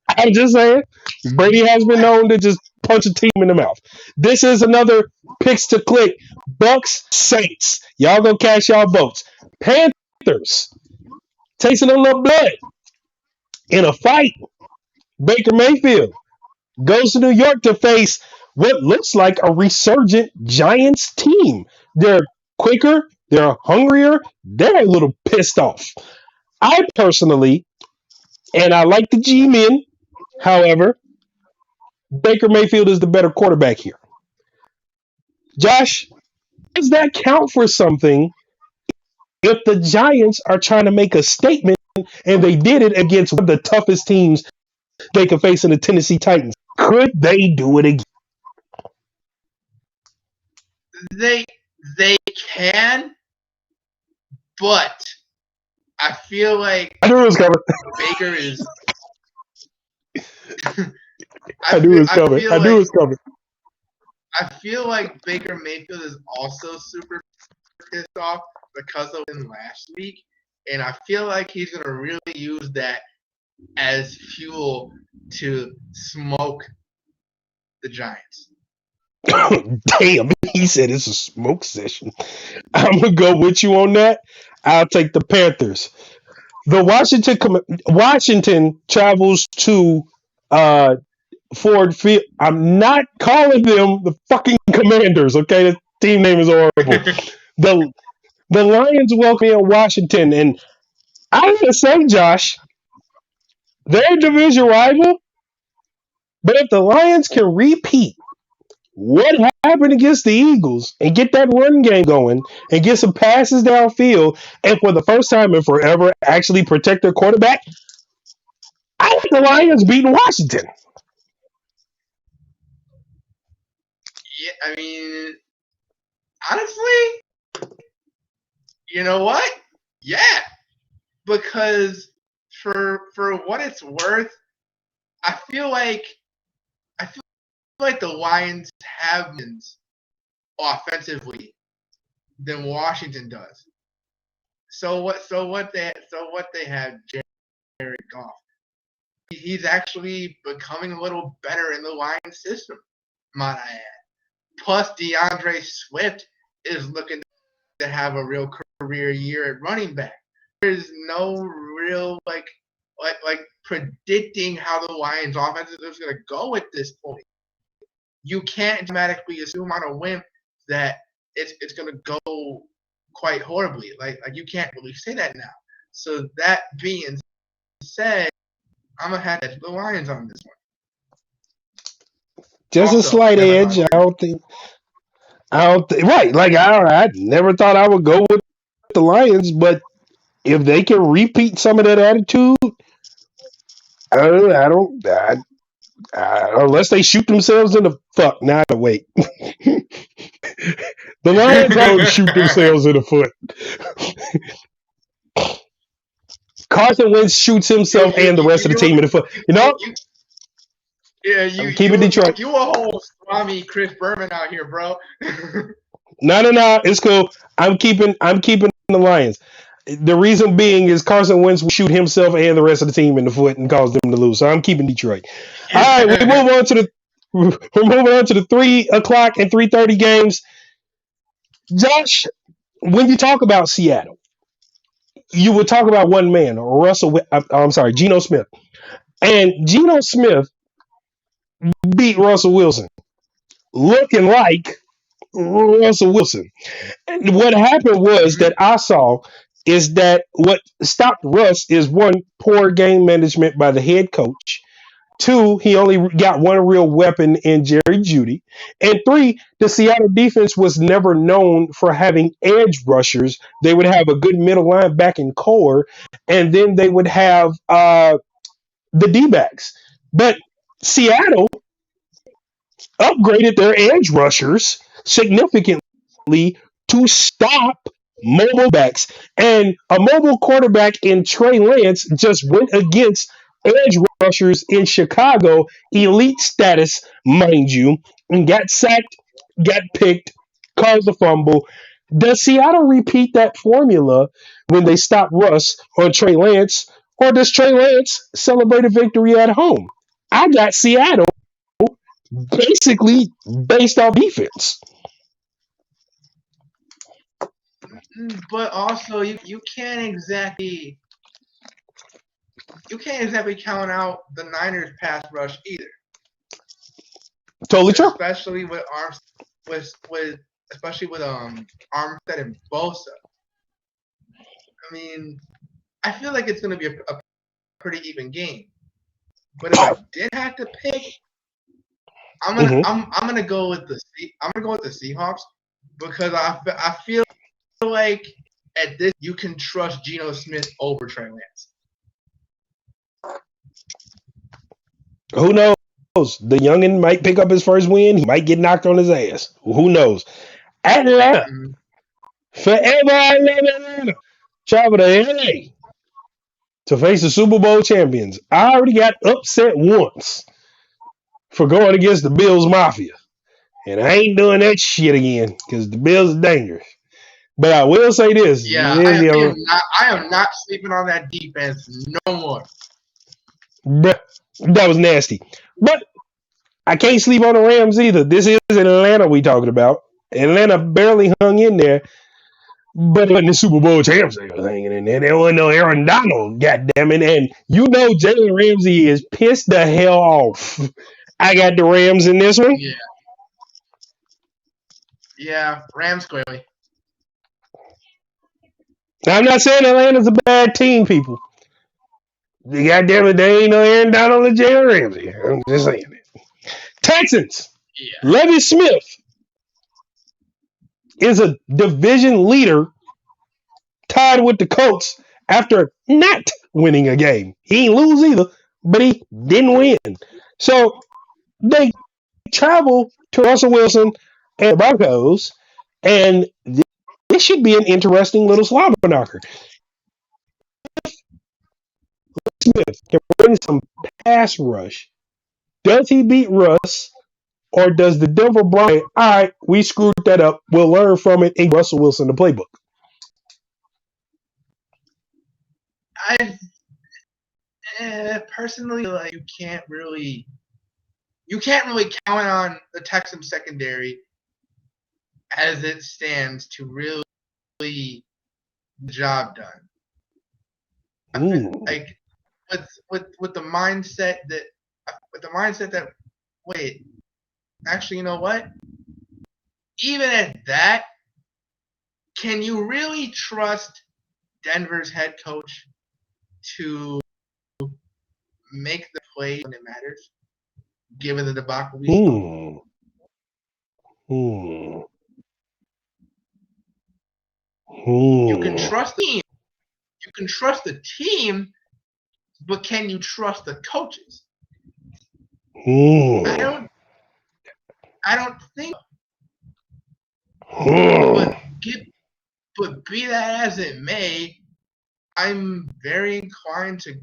I'm just saying, Brady has been known to just punch a team in the mouth. This is another picks to click. Bucks, Saints. Y'all gonna cash y'all votes. Panthers tasting a little blood in a fight. Baker Mayfield goes to New York to face what looks like a resurgent Giants team. They're quicker. They're hungrier. They're a little pissed off. I personally, and I like the G-men, however, Baker Mayfield is the better quarterback here. Josh, does that count for something if the Giants are trying to make a statement and they did it against one of the toughest teams they could face in the Tennessee Titans? Could they do it again? They can, but I feel like I knew it was coming. Baker is. I knew it was coming. I knew it was coming. I feel like Baker Mayfield is also super pissed off because of him last week, and I feel like he's gonna really use that as fuel to smoke the Giants. Damn, he said it's a smoke session. I'm gonna go with you on that. I'll take the Panthers. The Washington travels to Ford Field. I'm not calling them the fucking Commanders. Okay, the team name is horrible. the Lions welcome in Washington, and I'm gonna say, Josh, they're a division rival. But if the Lions can repeat what happened against the Eagles and get that run game going and get some passes downfield and for the first time in forever actually protect their quarterback, I think the Lions beating Washington. Yeah, I mean, honestly, you know what? Yeah, because for what it's worth, I feel like the Lions have wins offensively than Washington does. So what they have Jared Goff. He's actually becoming a little better in the Lions system, might I add. Plus DeAndre Swift is looking to have a real career year at running back. There's no real like predicting how the Lions offense is going to go at this point. You can't automatically assume on a whim that it's going to go quite horribly. Like you can't really say that now. So that being said, I'm gonna have the Lions on this one. Just also, a slight edge. I don't think. Right. Like I never thought I would go with the Lions, but if they can repeat some of that attitude, Unless they shoot themselves in the fuck. Nah, wait. The Lions don't shoot themselves in the foot. Carson Wentz shoots himself and the rest of the team in the foot. You know, you, yeah, I'm keeping Detroit. you a whole Swami Chris Berman out here, bro. No. It's cool. I'm keeping the Lions. The reason being is Carson Wentz will shoot himself and the rest of the team in the foot and cause them to lose. So I'm keeping Detroit. All right, we're moving on to the 3:00 and 3:30 games. Josh, when you talk about Seattle, you would talk about one man, Geno Smith. And Geno Smith beat Russell Wilson, looking like Russell Wilson. And what happened was that I saw is that what stopped Russ is one, poor game management by the head coach. Two, he only got one real weapon in Jerry Jeudy. And three, the Seattle defense was never known for having edge rushers. They would have a good middle linebacking core, and then they would have the D-backs. But Seattle upgraded their edge rushers significantly to stop mobile backs. And a mobile quarterback in Trey Lance just went against edge rushers in Chicago, elite status, mind you, and got sacked, got picked, caused a fumble. Does Seattle repeat that formula when they stop Russ on Trey Lance, or does Trey Lance celebrate a victory at home? I got Seattle basically based off defense. But also, you can't exactly count out the Niners pass rush either. Totally true. Especially with Armstead and Bosa. I mean, I feel like it's going to be a pretty even game. But if I did have to pick, I'm gonna go with the Seahawks because I feel like at this you can trust Geno Smith over Trey Lance. Who knows? The youngin might pick up his first win. He might get knocked on his ass. Who knows? Atlanta. Forever I love Atlanta. Travel to LA to face the Super Bowl champions. I already got upset once for going against the Bills Mafia. And I ain't doing that shit again because the Bills are dangerous. But I will say this. Yeah, I am not sleeping on that defense no more. That was nasty. But I can't sleep on the Rams either. This is Atlanta we talking about. Atlanta barely hung in there. But when the Super Bowl champs they was hanging in there, there wasn't no Aaron Donald, goddammit. And you know Jalen Ramsey is pissed the hell off. I got the Rams in this one. Yeah, Rams clearly. I'm not saying Atlanta's a bad team, people. Goddammit, they ain't no Aaron Donald or Jalen Ramsey. I'm just saying it. Texans. Yeah. Lovie Smith is a division leader tied with the Colts after not winning a game. He ain't lose either, but he didn't win. So they travel to Russell Wilson and the Broncos, and this should be an interesting little slobber knocker. Smith can bring some pass rush. Does he beat Russ, or does the Denver Broncos? All right, we screwed that up. We'll learn from it in Russell Wilson the playbook. I personally like you can't really count on the Texans secondary as it stands to really get the job done. I feel like with the mindset that wait, actually, you know what? Even at that, can you really trust Denver's head coach to make the play when it matters, given the debacle we saw? You can trust the team. You can trust the team, but can you trust the coaches? I Hmm. don't. I don't think. Hmm. But but be that as it may, I'm very inclined to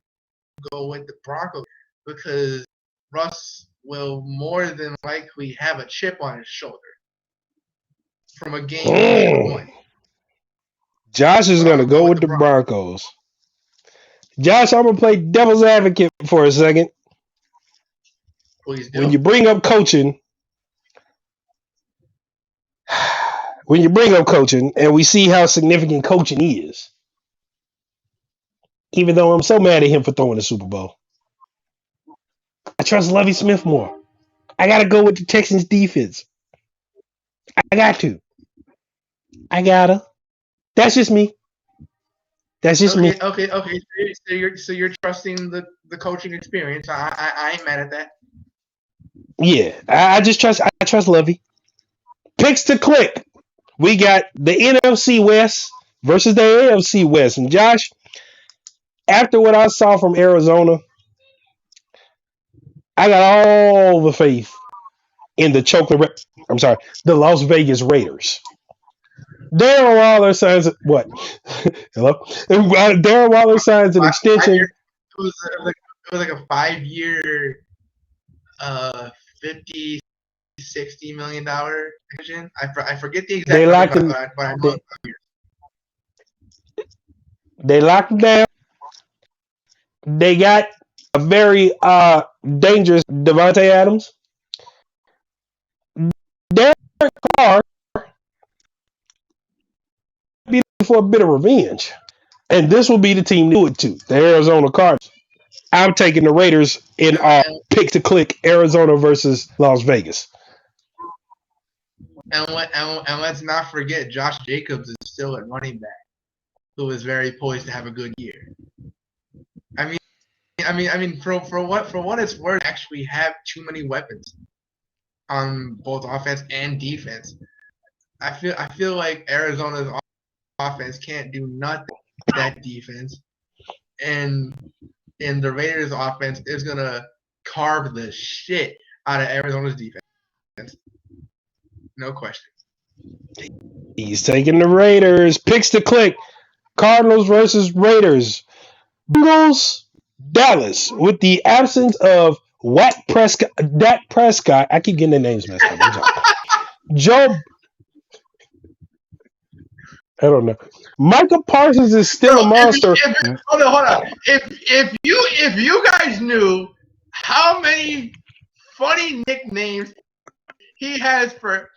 go with the Broncos because Russ will more than likely have a chip on his shoulder from a game he should have Hmm. won. Josh is But I'm gonna gonna go go with with the the Broncos. Broncos. Josh, I'm gonna play devil's advocate for a second. Please When do. you bring up coaching, and we see how significant coaching is, even though I'm so mad at him for throwing the Super Bowl, I trust Lovie Smith more. I gotta go with the Texans defense. I got to. I gotta. That's just me. That's just me. Okay. So you're trusting the coaching experience. I ain't mad at that. Yeah, I just trust. I trust Lovey. Picks to click. We got the NFC West versus the AFC West. And Josh, after what I saw from Arizona, I got all the faith in the I'm sorry, the Las Vegas Raiders. Darren Waller signs what? Hello. Darren Waller signs an 5 year. extension. It was like a 5 year, 50, $60 million extension. I forget the They exact number, locked him. but I know They, it's 5 years. they locked him down. They got a very dangerous Devontae Adams. Derek Carr be for a bit of revenge. And this will be the team to do it to, the Arizona Cardinals. I'm taking the Raiders in And, our and, pick to click Arizona versus Las Vegas. and let's not forget Josh Jacobs is still at running back, who is very poised to have a good year. I mean, for what it's worth, actually have too many weapons on both offense and defense. I feel like Arizona's offense can't do nothing with that defense, and the Raiders' offense is gonna carve the shit out of Arizona's defense. No question. He's taking the Raiders. Picks to click Cardinals versus Raiders. Bengals, Dallas, with the absence of Dak Prescott. I keep getting the names messed up. I'm sorry. Joe, I don't know. Micah Parsons is still Bro, a monster. hold on. If you guys knew how many funny nicknames he has for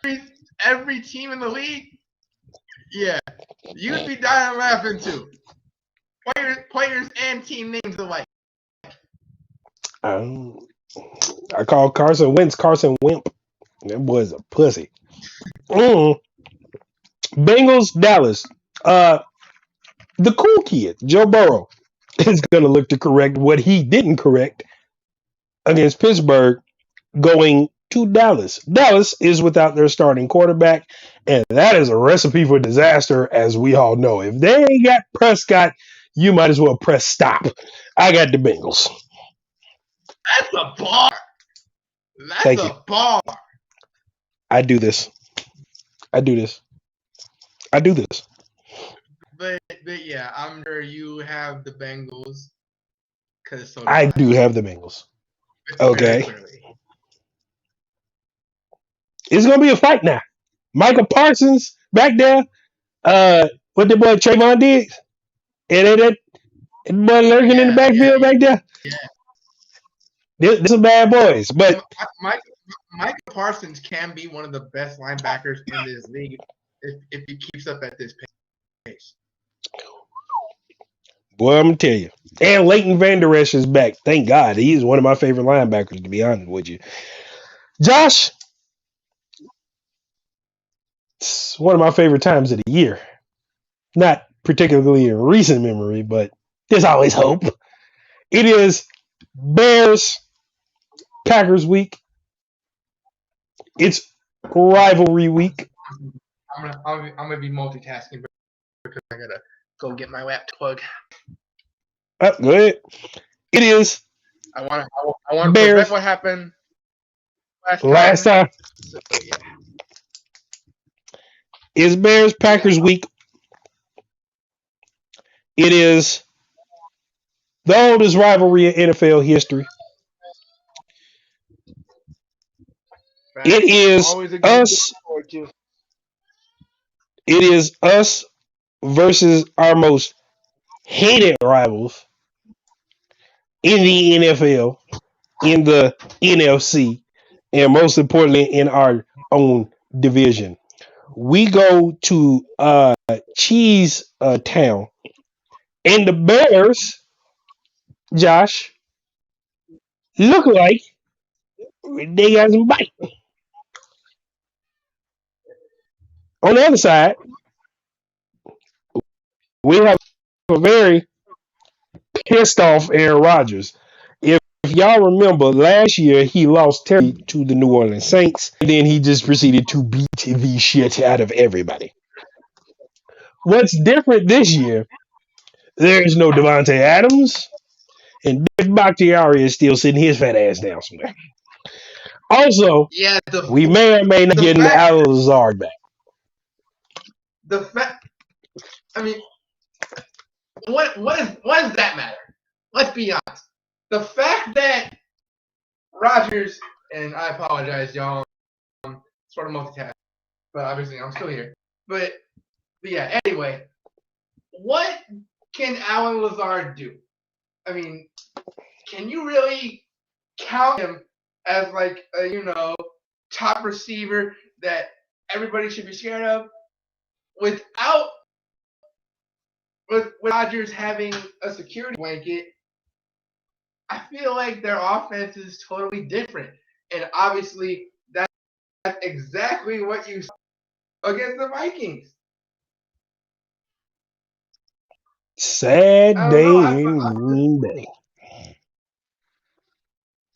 every team in the league, yeah, you'd be dying laughing too. Players and team names alike. Um, I call Carson Wentz Carson Wimp. That boy's a pussy. Mm. Bengals, Dallas. The cool kid, Joe Burrow, is going to look to correct what he didn't correct against Pittsburgh, going to Dallas. Dallas is without their starting quarterback, and that is a recipe for disaster, as we all know. If they ain't got Prescott, you might as well press stop. I got the Bengals. That's a bar. That's Thank you. a bar. I do this. I do this. I do this. But yeah, I'm sure you have the Bengals, because so do I I. do have the Bengals. Very Okay. clearly. It's going to be a fight now. Michael Parsons back there. What the boy Trayvon Diggs? And that boy lurking in the backfield back there. Yeah. They're some bad boys. But Micah Parsons can be one of the best linebackers in this league if he keeps up at this pace. boy, I'm going to tell you. And Leighton Vander Esch is back. Thank God. He's one of my favorite linebackers, to be honest with you. Josh, it's one of my favorite times of the year. Not particularly in recent memory, but there's always hope. It is Bears Packers week. It's rivalry week. I'm gonna be multitasking because I gotta go get my laptop plug. Go ahead. It is I want to Bears. prevent what happened Last time So, yeah. is Bears Packers week. It is the oldest rivalry in NFL history. It Facts. is Always a game to look us. forward to. It is us versus our most hated rivals in the NFL, in the NFC, and most importantly in our own division. We go to Cheese Town, and the Bears, Josh, look like they got some bite. On the other side, we have a very pissed off Aaron Rodgers. If y'all remember, last year he lost Terry to the New Orleans Saints, and then he just proceeded to beat the shit out of everybody. What's different this year? There is no Devontae Adams, and Dick Bakhtiari is still sitting his fat ass down somewhere. Also, Yeah, we may or may not the get fact Al Lazard back. the fact I mean, what does that matter? Let's be honest. The fact that Rogers, and I apologize, y'all, sort of multitask, but obviously I'm still here. But yeah, anyway, what can Alan Lazard do? I mean, can you really count him as like a top receiver that everybody should be scared of without with Rodgers having a security blanket? I feel like their offense is totally different, and obviously that's exactly what you saw against the Vikings. Sad I don't day know. in Green Bay.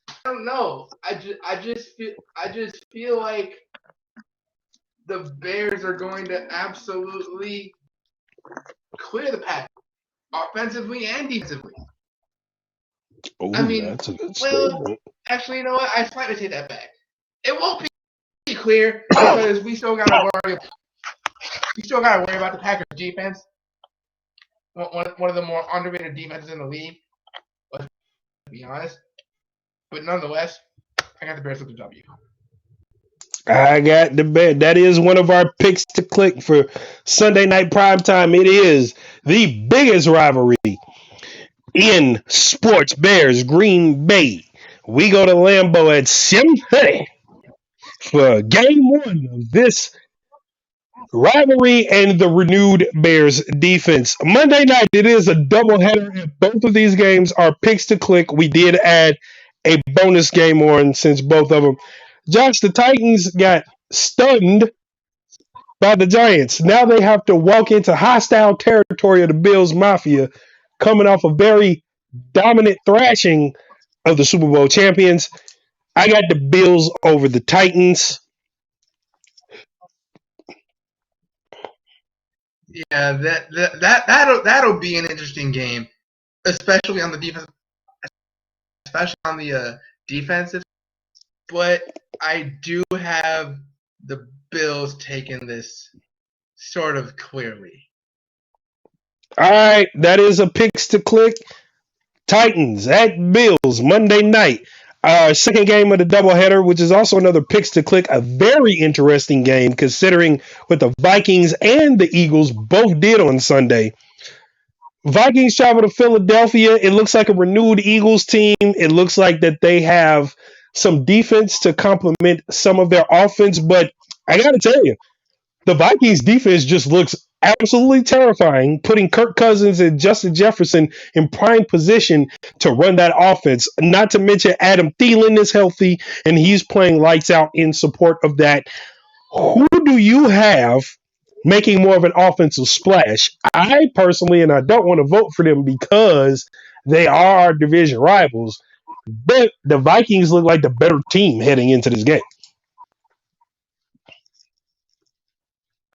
I don't know. I just feel like the Bears are going to absolutely clear the path, offensively and defensively. Oh, I mean, that's a good well, statement. actually, you know what? I slightly take that back. It won't be clear because we still gotta worry. We still gotta worry about the Packers defense. One of the more underrated defenses in the league. Let's be honest. But nonetheless, I got the Bears with the W. I got the bet. That is one of our picks to click for Sunday night prime time. It is the biggest rivalry in sports. Bears, Green Bay. We go to Lambeau at 7:30 for game one of this rivalry and the renewed Bears defense. Monday night, it is a doubleheader. Both of these games are picks to click. We did add a bonus game on since both of them. Josh, the Titans got stunned by the Giants. Now they have to walk into hostile territory of the Bills Mafia, coming off a very dominant thrashing of the Super Bowl champions. I got the Bills over the Titans. Yeah, that'll be an interesting game, especially on the defense, especially on the defensive. But I do have the Bills taking this sort of clearly. All right, that is a picks to click. Titans at Bills Monday night. Our second game of the doubleheader, which is also another picks to click, a very interesting game considering what the Vikings and the Eagles both did on Sunday. Vikings travel to Philadelphia. It looks like a renewed Eagles team. It looks like that they have some defense to complement some of their offense, but I got to tell you, the Vikings defense just looks absolutely terrifying, putting Kirk Cousins and Justin Jefferson in prime position to run that offense. Not to mention Adam Thielen is healthy and he's playing lights out in support of that. Who do you have making more of an offensive splash? I personally, and I don't want to vote for them because they are our division rivals, but the Vikings look like the better team heading into this game.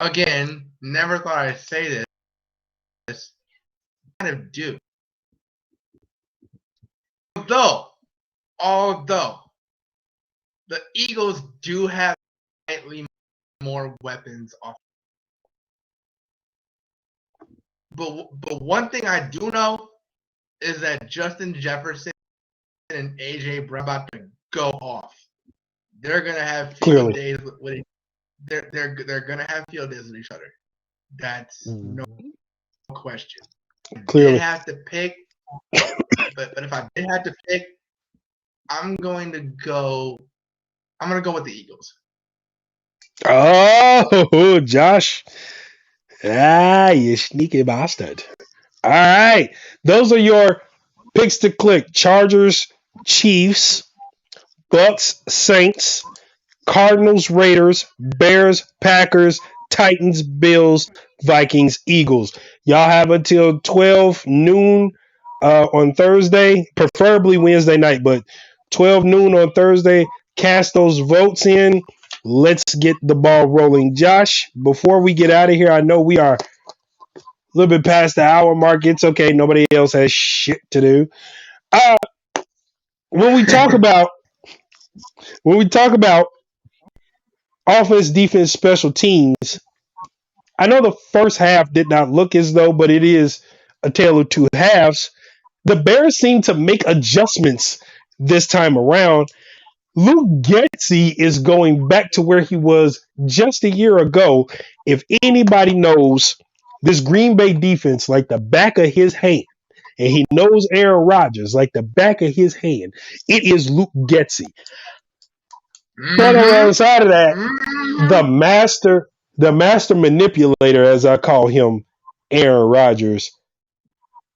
Again, never thought I'd say this. Kind of do. Although the Eagles do have slightly more weapons off. But one thing I do know is that Justin Jefferson and AJ Brown about to go off. They're gonna have field Clearly. days with they're gonna have field days with each other. That's no question. Clearly. Did have to pick, but if I did have to pick, I'm gonna go with the Eagles. Oh, Josh. You sneaky bastard. All right. Those are your picks to click. Chargers, Chiefs, Bucks, Saints, Cardinals, Raiders, Bears, Packers, Titans, Bills, Vikings, Eagles. Y'all have until 12 noon on Thursday, preferably Wednesday night, but 12 noon on Thursday. Cast those votes in. Let's get the ball rolling. Josh, before we get out of here, I know we are a little bit past the hour mark. It's okay. Nobody else has shit to do. When we talk about offense, defense, special teams, I know the first half did not look as though, but it is a tale of two halves. The Bears seem to make adjustments this time around. Luke Getsy is going back to where he was just a year ago. If anybody knows this Green Bay defense like the back of his hand, and he knows Aaron Rodgers like the back of his hand, it is Luke Getsy. But on the other side of that, the master manipulator, as I call him, Aaron Rodgers,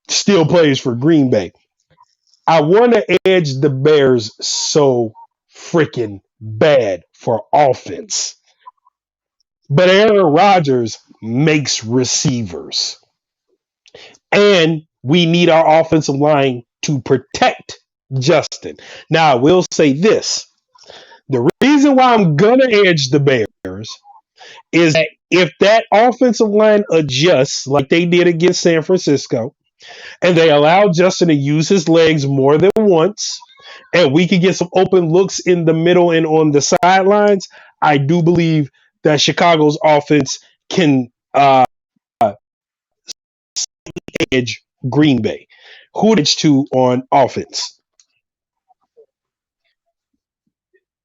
still plays for Green Bay. I want to edge the Bears so freaking bad for offense. But Aaron Rodgers makes receivers. And we need our offensive line to protect Justin. Now, I will say this. The reason why I'm going to edge the Bears is that if that offensive line adjusts like they did against San Francisco, and they allow Justin to use his legs more than once, and we can get some open looks in the middle and on the sidelines, I do believe that Chicago's offense can edge Green Bay. Who edge to on offense?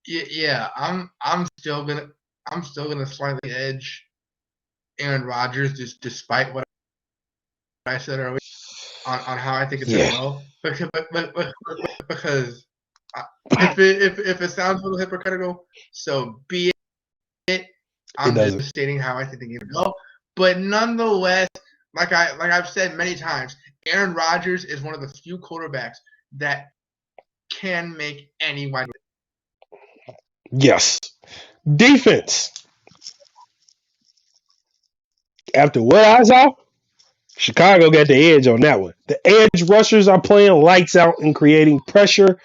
Yeah, I'm still gonna slightly edge Aaron Rodgers despite what I said earlier on how I think it's gonna go. Because if it sounds a little hypocritical, so be it. I'm just stating how I think the game will go. But nonetheless, like I've said many times, Aaron Rodgers is one of the few quarterbacks that can make any wide. Yes. Defense. After what I saw, Chicago got the edge on that one. The edge rushers are playing lights out and creating pressure.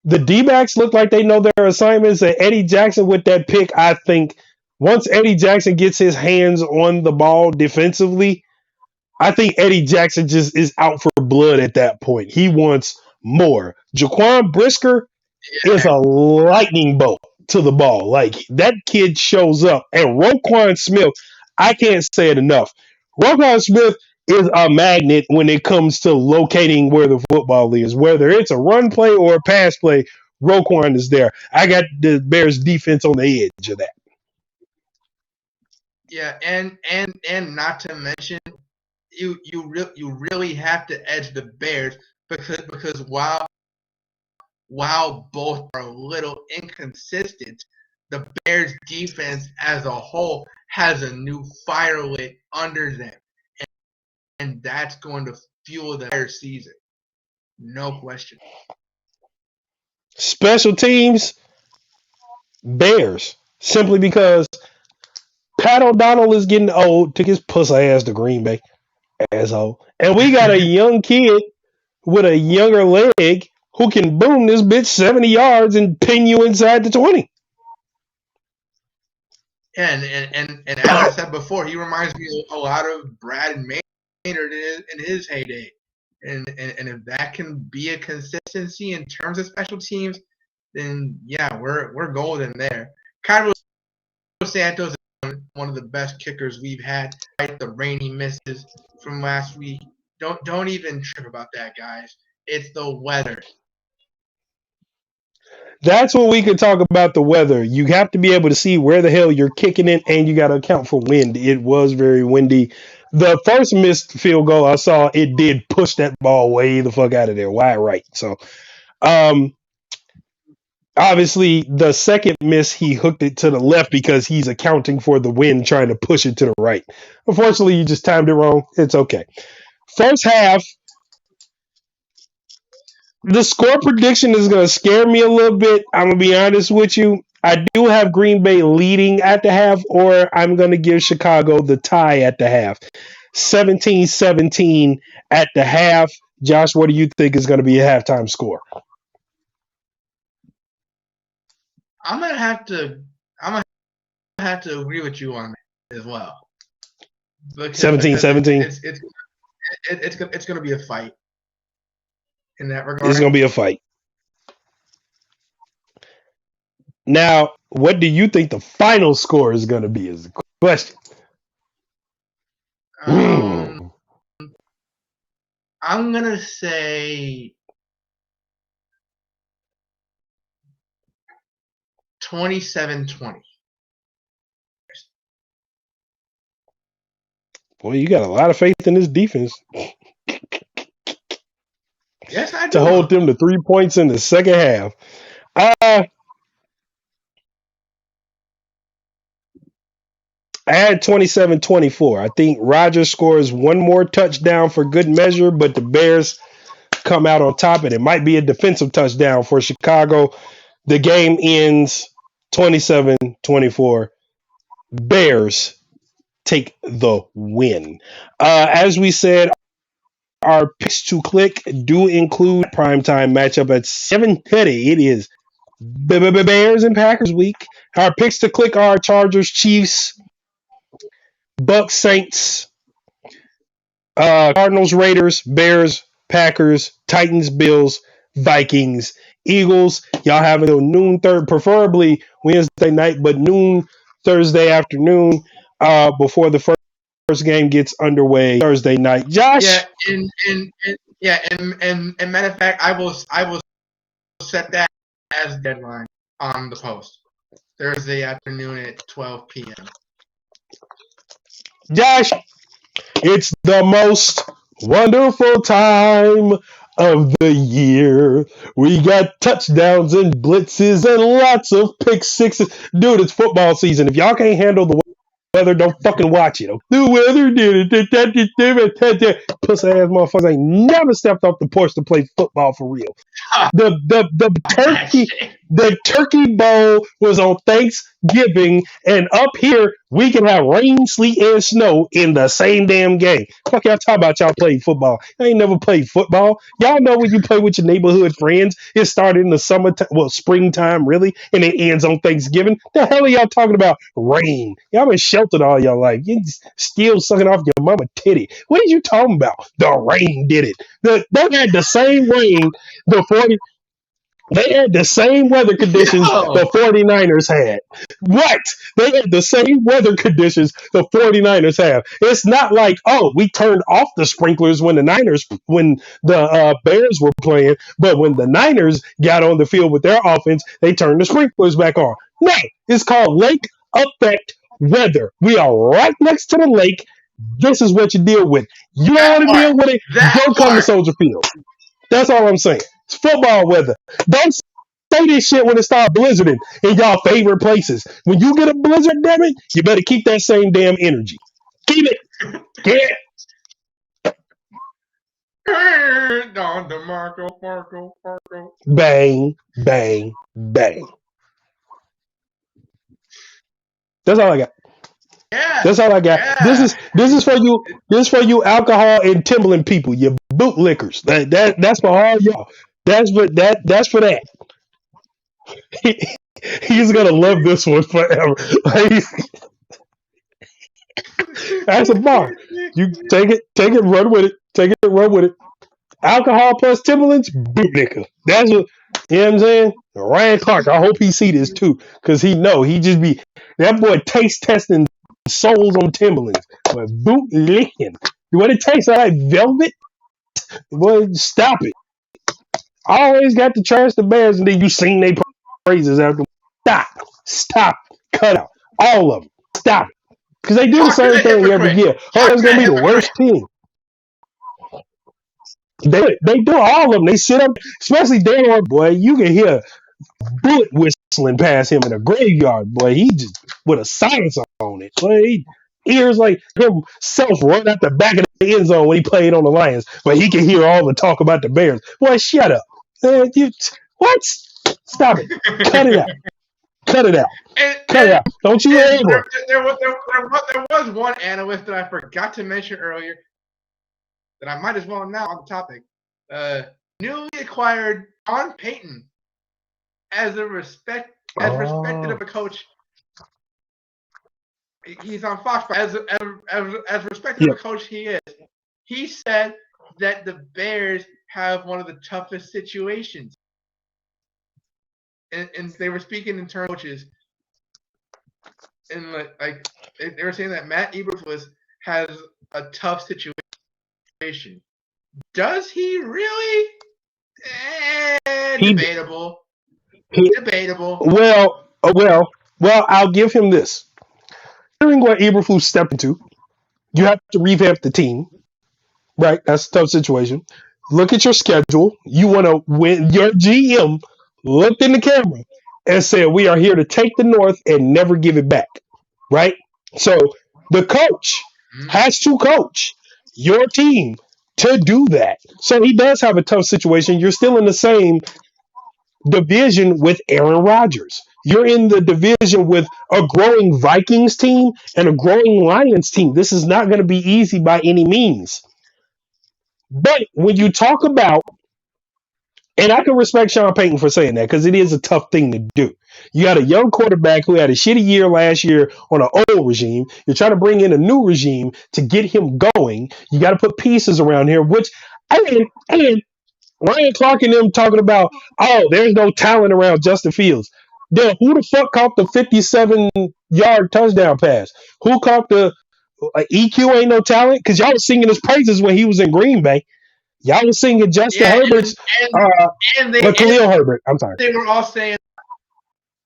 The D-backs look like they know their assignments. And Eddie Jackson with that pick, I think once Eddie Jackson gets his hands on the ball defensively, I think Eddie Jackson just is out for blood at that point. He wants more. Jaquan Brisker is a lightning bolt to the ball. Like, that kid shows up. And Roquan Smith, I can't say it enough. Roquan Smith is a magnet when it comes to locating where the football is. Whether it's a run play or a pass play, Roquan is there. I got the Bears defense on the edge of that. Yeah, and not to mention, you really have to edge the Bears because while both are a little inconsistent, the Bears defense as a whole has a new fire lit under them. And that's going to fuel the entire season. No question. Special teams, Bears. Simply because Pat O'Donnell is getting old, took his pussy ass to Green Bay. Asshole. And we got a young kid with a younger leg who can boom this bitch 70 yards and pin you inside the 20. And as I said before, he reminds me a lot of Brad Maynard in his heyday. And if that can be a consistency in terms of special teams, then yeah, we're golden there. Carlos Santos is one of the best kickers we've had. Right, the rainy misses from last week. Don't even trip about that, guys. It's the weather. That's when we can talk about the weather. You have to be able to see where the hell you're kicking it, and you got to account for wind. It was very windy. The first missed field goal I saw, it did push that ball way the fuck out of there, wide right. So, um, obviously, the second miss, he hooked it to the left because he's accounting for the wind trying to push it to the right. Unfortunately, you just timed it wrong. It's okay. First half, the score prediction is going to scare me a little bit. I'm going to be honest with you. I do have Green Bay leading at the half, or I'm going to give Chicago the tie at the half. 17-17 at the half. Josh, what do you think is going to be a halftime score? I'm gonna have to agree with you on that as well. 17-17. It's gonna be a fight in that regard. It's going to be a fight. Now, what do you think the final score is going to be is the question. I'm gonna say 27-20. Boy, you got a lot of faith in this defense. Yes, I do. To hold them to 3 points in the second half. I had 27-24. I think Rodgers scores one more touchdown for good measure, but the Bears come out on top, and it might be a defensive touchdown for Chicago. The game ends 27-24. Bears take the win. As we said, our picks to click do include primetime matchup at 7:30. It is Bears and Packers week. Our picks to click are Chargers, Chiefs, Bucks, Saints, Cardinals, Raiders, Bears, Packers, Titans, Bills, Vikings, Eagles. Y'all have until noon, preferably Wednesday night, but noon Thursday afternoon before the first game gets underway Thursday night. Josh? Yeah, and matter of fact, I will set that as deadline on the post. Thursday afternoon at 12 p.m. Josh, it's the most wonderful time of the year. We got touchdowns and blitzes and lots of pick sixes. Dude, it's football season. If y'all can't handle the weather, don't fucking watch it. The weather did it. Pussy ass motherfuckers ain't never stepped off the porch to play football for real. The turkey bowl was on Thanksgiving, and up here we can have rain, sleet, and snow in the same damn game. Fuck y'all talking about y'all playing football. I ain't never played football. Y'all know when you play with your neighborhood friends, it started in the summertime, well, springtime really, and it ends on Thanksgiving. The hell are y'all talking about rain? Y'all been sheltered all your life. You still sucking off your mama titty. What are you talking about? The rain did it. They had the same rain They had the same weather conditions the 49ers had. What? They had the same weather conditions the 49ers have. It's not like, oh, we turned off the sprinklers when the Bears were playing, but when the Niners got on the field with their offense, they turned the sprinklers back on. No, it's called lake effect weather. We are right next to the lake. This is what you deal with. You don't want to deal with it, don't come to Soldier Field. That's all I'm saying. It's football weather. Don't say this shit when it starts blizzarding in y'all favorite places. When you get a blizzard, damn it, you better keep that same damn energy. Keep it. Get it. Don DeMarco. Bang, bang, bang. That's all I got. Yeah. That's all I got. Yeah. This is for you. This is for you alcohol and Timberland people. You bootlickers. That's for all y'all. That's for that. He's gonna love this one forever. That's a bar. You take it, run with it. Take it, run with it. Alcohol plus Timberlands, bootlicker. That's what. You know what I'm saying? Ryan Clark, I hope he see this too, because he just be that boy taste testing souls on Timberlands, but boot licking. What it tastes like velvet? Boy, stop it. Always got to trash the Bears, and then you sing their praises after. Stop, cut out all of them. Stop it, because they do the Talk to same the thing every hypocrite. year. Oh, Talk it's to gonna the be the hypocrite. worst team. They do all of them. They sit up, especially Dan, boy. You can hear bullet whistling past him in a graveyard, boy. He just with a silencer on it. Boy, he ears like himself run out the back of the end zone when he played on the Lions, but he can hear all the talk about the Bears. Boy, shut up. What? Stop it. Cut it out. Cut it out. Cut it out. Don't you ever. There was one analyst that I forgot to mention earlier that I might as well now on the topic. Newly acquired Sean Payton as respected of a coach. He's on Fox. As respected of a coach he is. He said that the Bears have one of the toughest situations. And they were speaking in terms of coaches. And like they were saying that Matt Eberflus has a tough situation. Does he really? Debatable. Debatable. Well, I'll give him this. Considering what Eberflus stepped into, you have to revamp the team. Right? That's a tough situation. Look at your schedule. You want to win. Your GM looked in the camera and said, "We are here to take the North and never give it back." Right? So the coach has to coach your team to do that. So he does have a tough situation. You're still in the same division with Aaron Rodgers. You're in the division with a growing Vikings team and a growing Lions team. This is not going to be easy by any means. But when you talk about, and I can respect Sean Payton for saying that because it is a tough thing to do. You got a young quarterback who had a shitty year last year on an old regime. You're trying to bring in a new regime to get him going. You got to put pieces around here, which, and Ryan Clark and them talking about, oh, there's no talent around Justin Fields. Then who the fuck caught the 57-yard touchdown pass? Who caught the EQ ain't no talent? Because y'all was singing his praises when he was in Green Bay. Y'all was singing Justin Herbert's, Khalil Herbert. I'm sorry. They were all saying,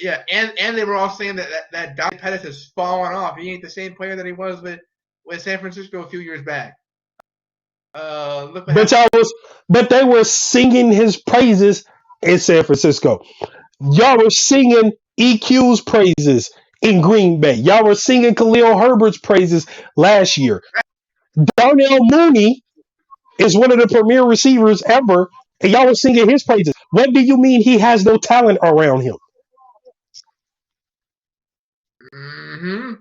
and they were all saying that Dante Pettis has fallen off. He ain't the same player that he was with San Francisco a few years back. But they were singing his praises in San Francisco. Y'all were singing EQ's praises in Green Bay. Y'all were singing Khalil Herbert's praises last year. Darnell Mooney is one of the premier receivers ever, and y'all were singing his praises. What do you mean he has no talent around him? Mm-hmm.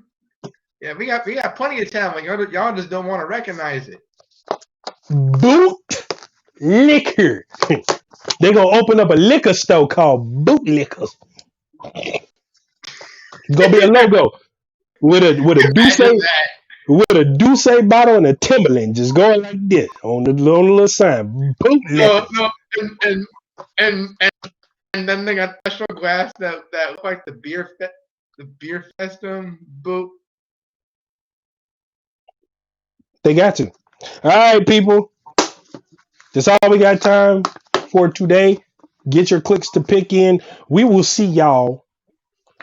Yeah, we got plenty of talent. Y'all just don't want to recognize it. Boot liquor. They're gonna open up a liquor store called Boot Liquors. It's gonna be a logo with a Douce bottle and a Timberland just going like this on the little sign. Boot Liquors. No, and then they got special glass that look like the beer festum boot. They got to. All right, people. That's all we got time for today. Get your clicks to pick in. We will see y'all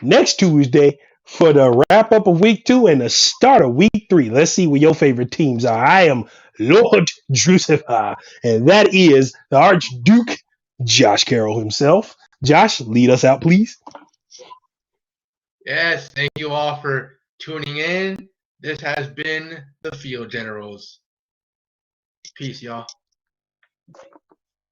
next Tuesday for the wrap up of week 2 and the start of week 3. Let's see what your favorite teams are. I am Lord Drusifer, and that is the Archduke Josh Carroll himself. Josh, lead us out, please. Yes, thank you all for tuning in. This has been the Field Generals. Peace, y'all.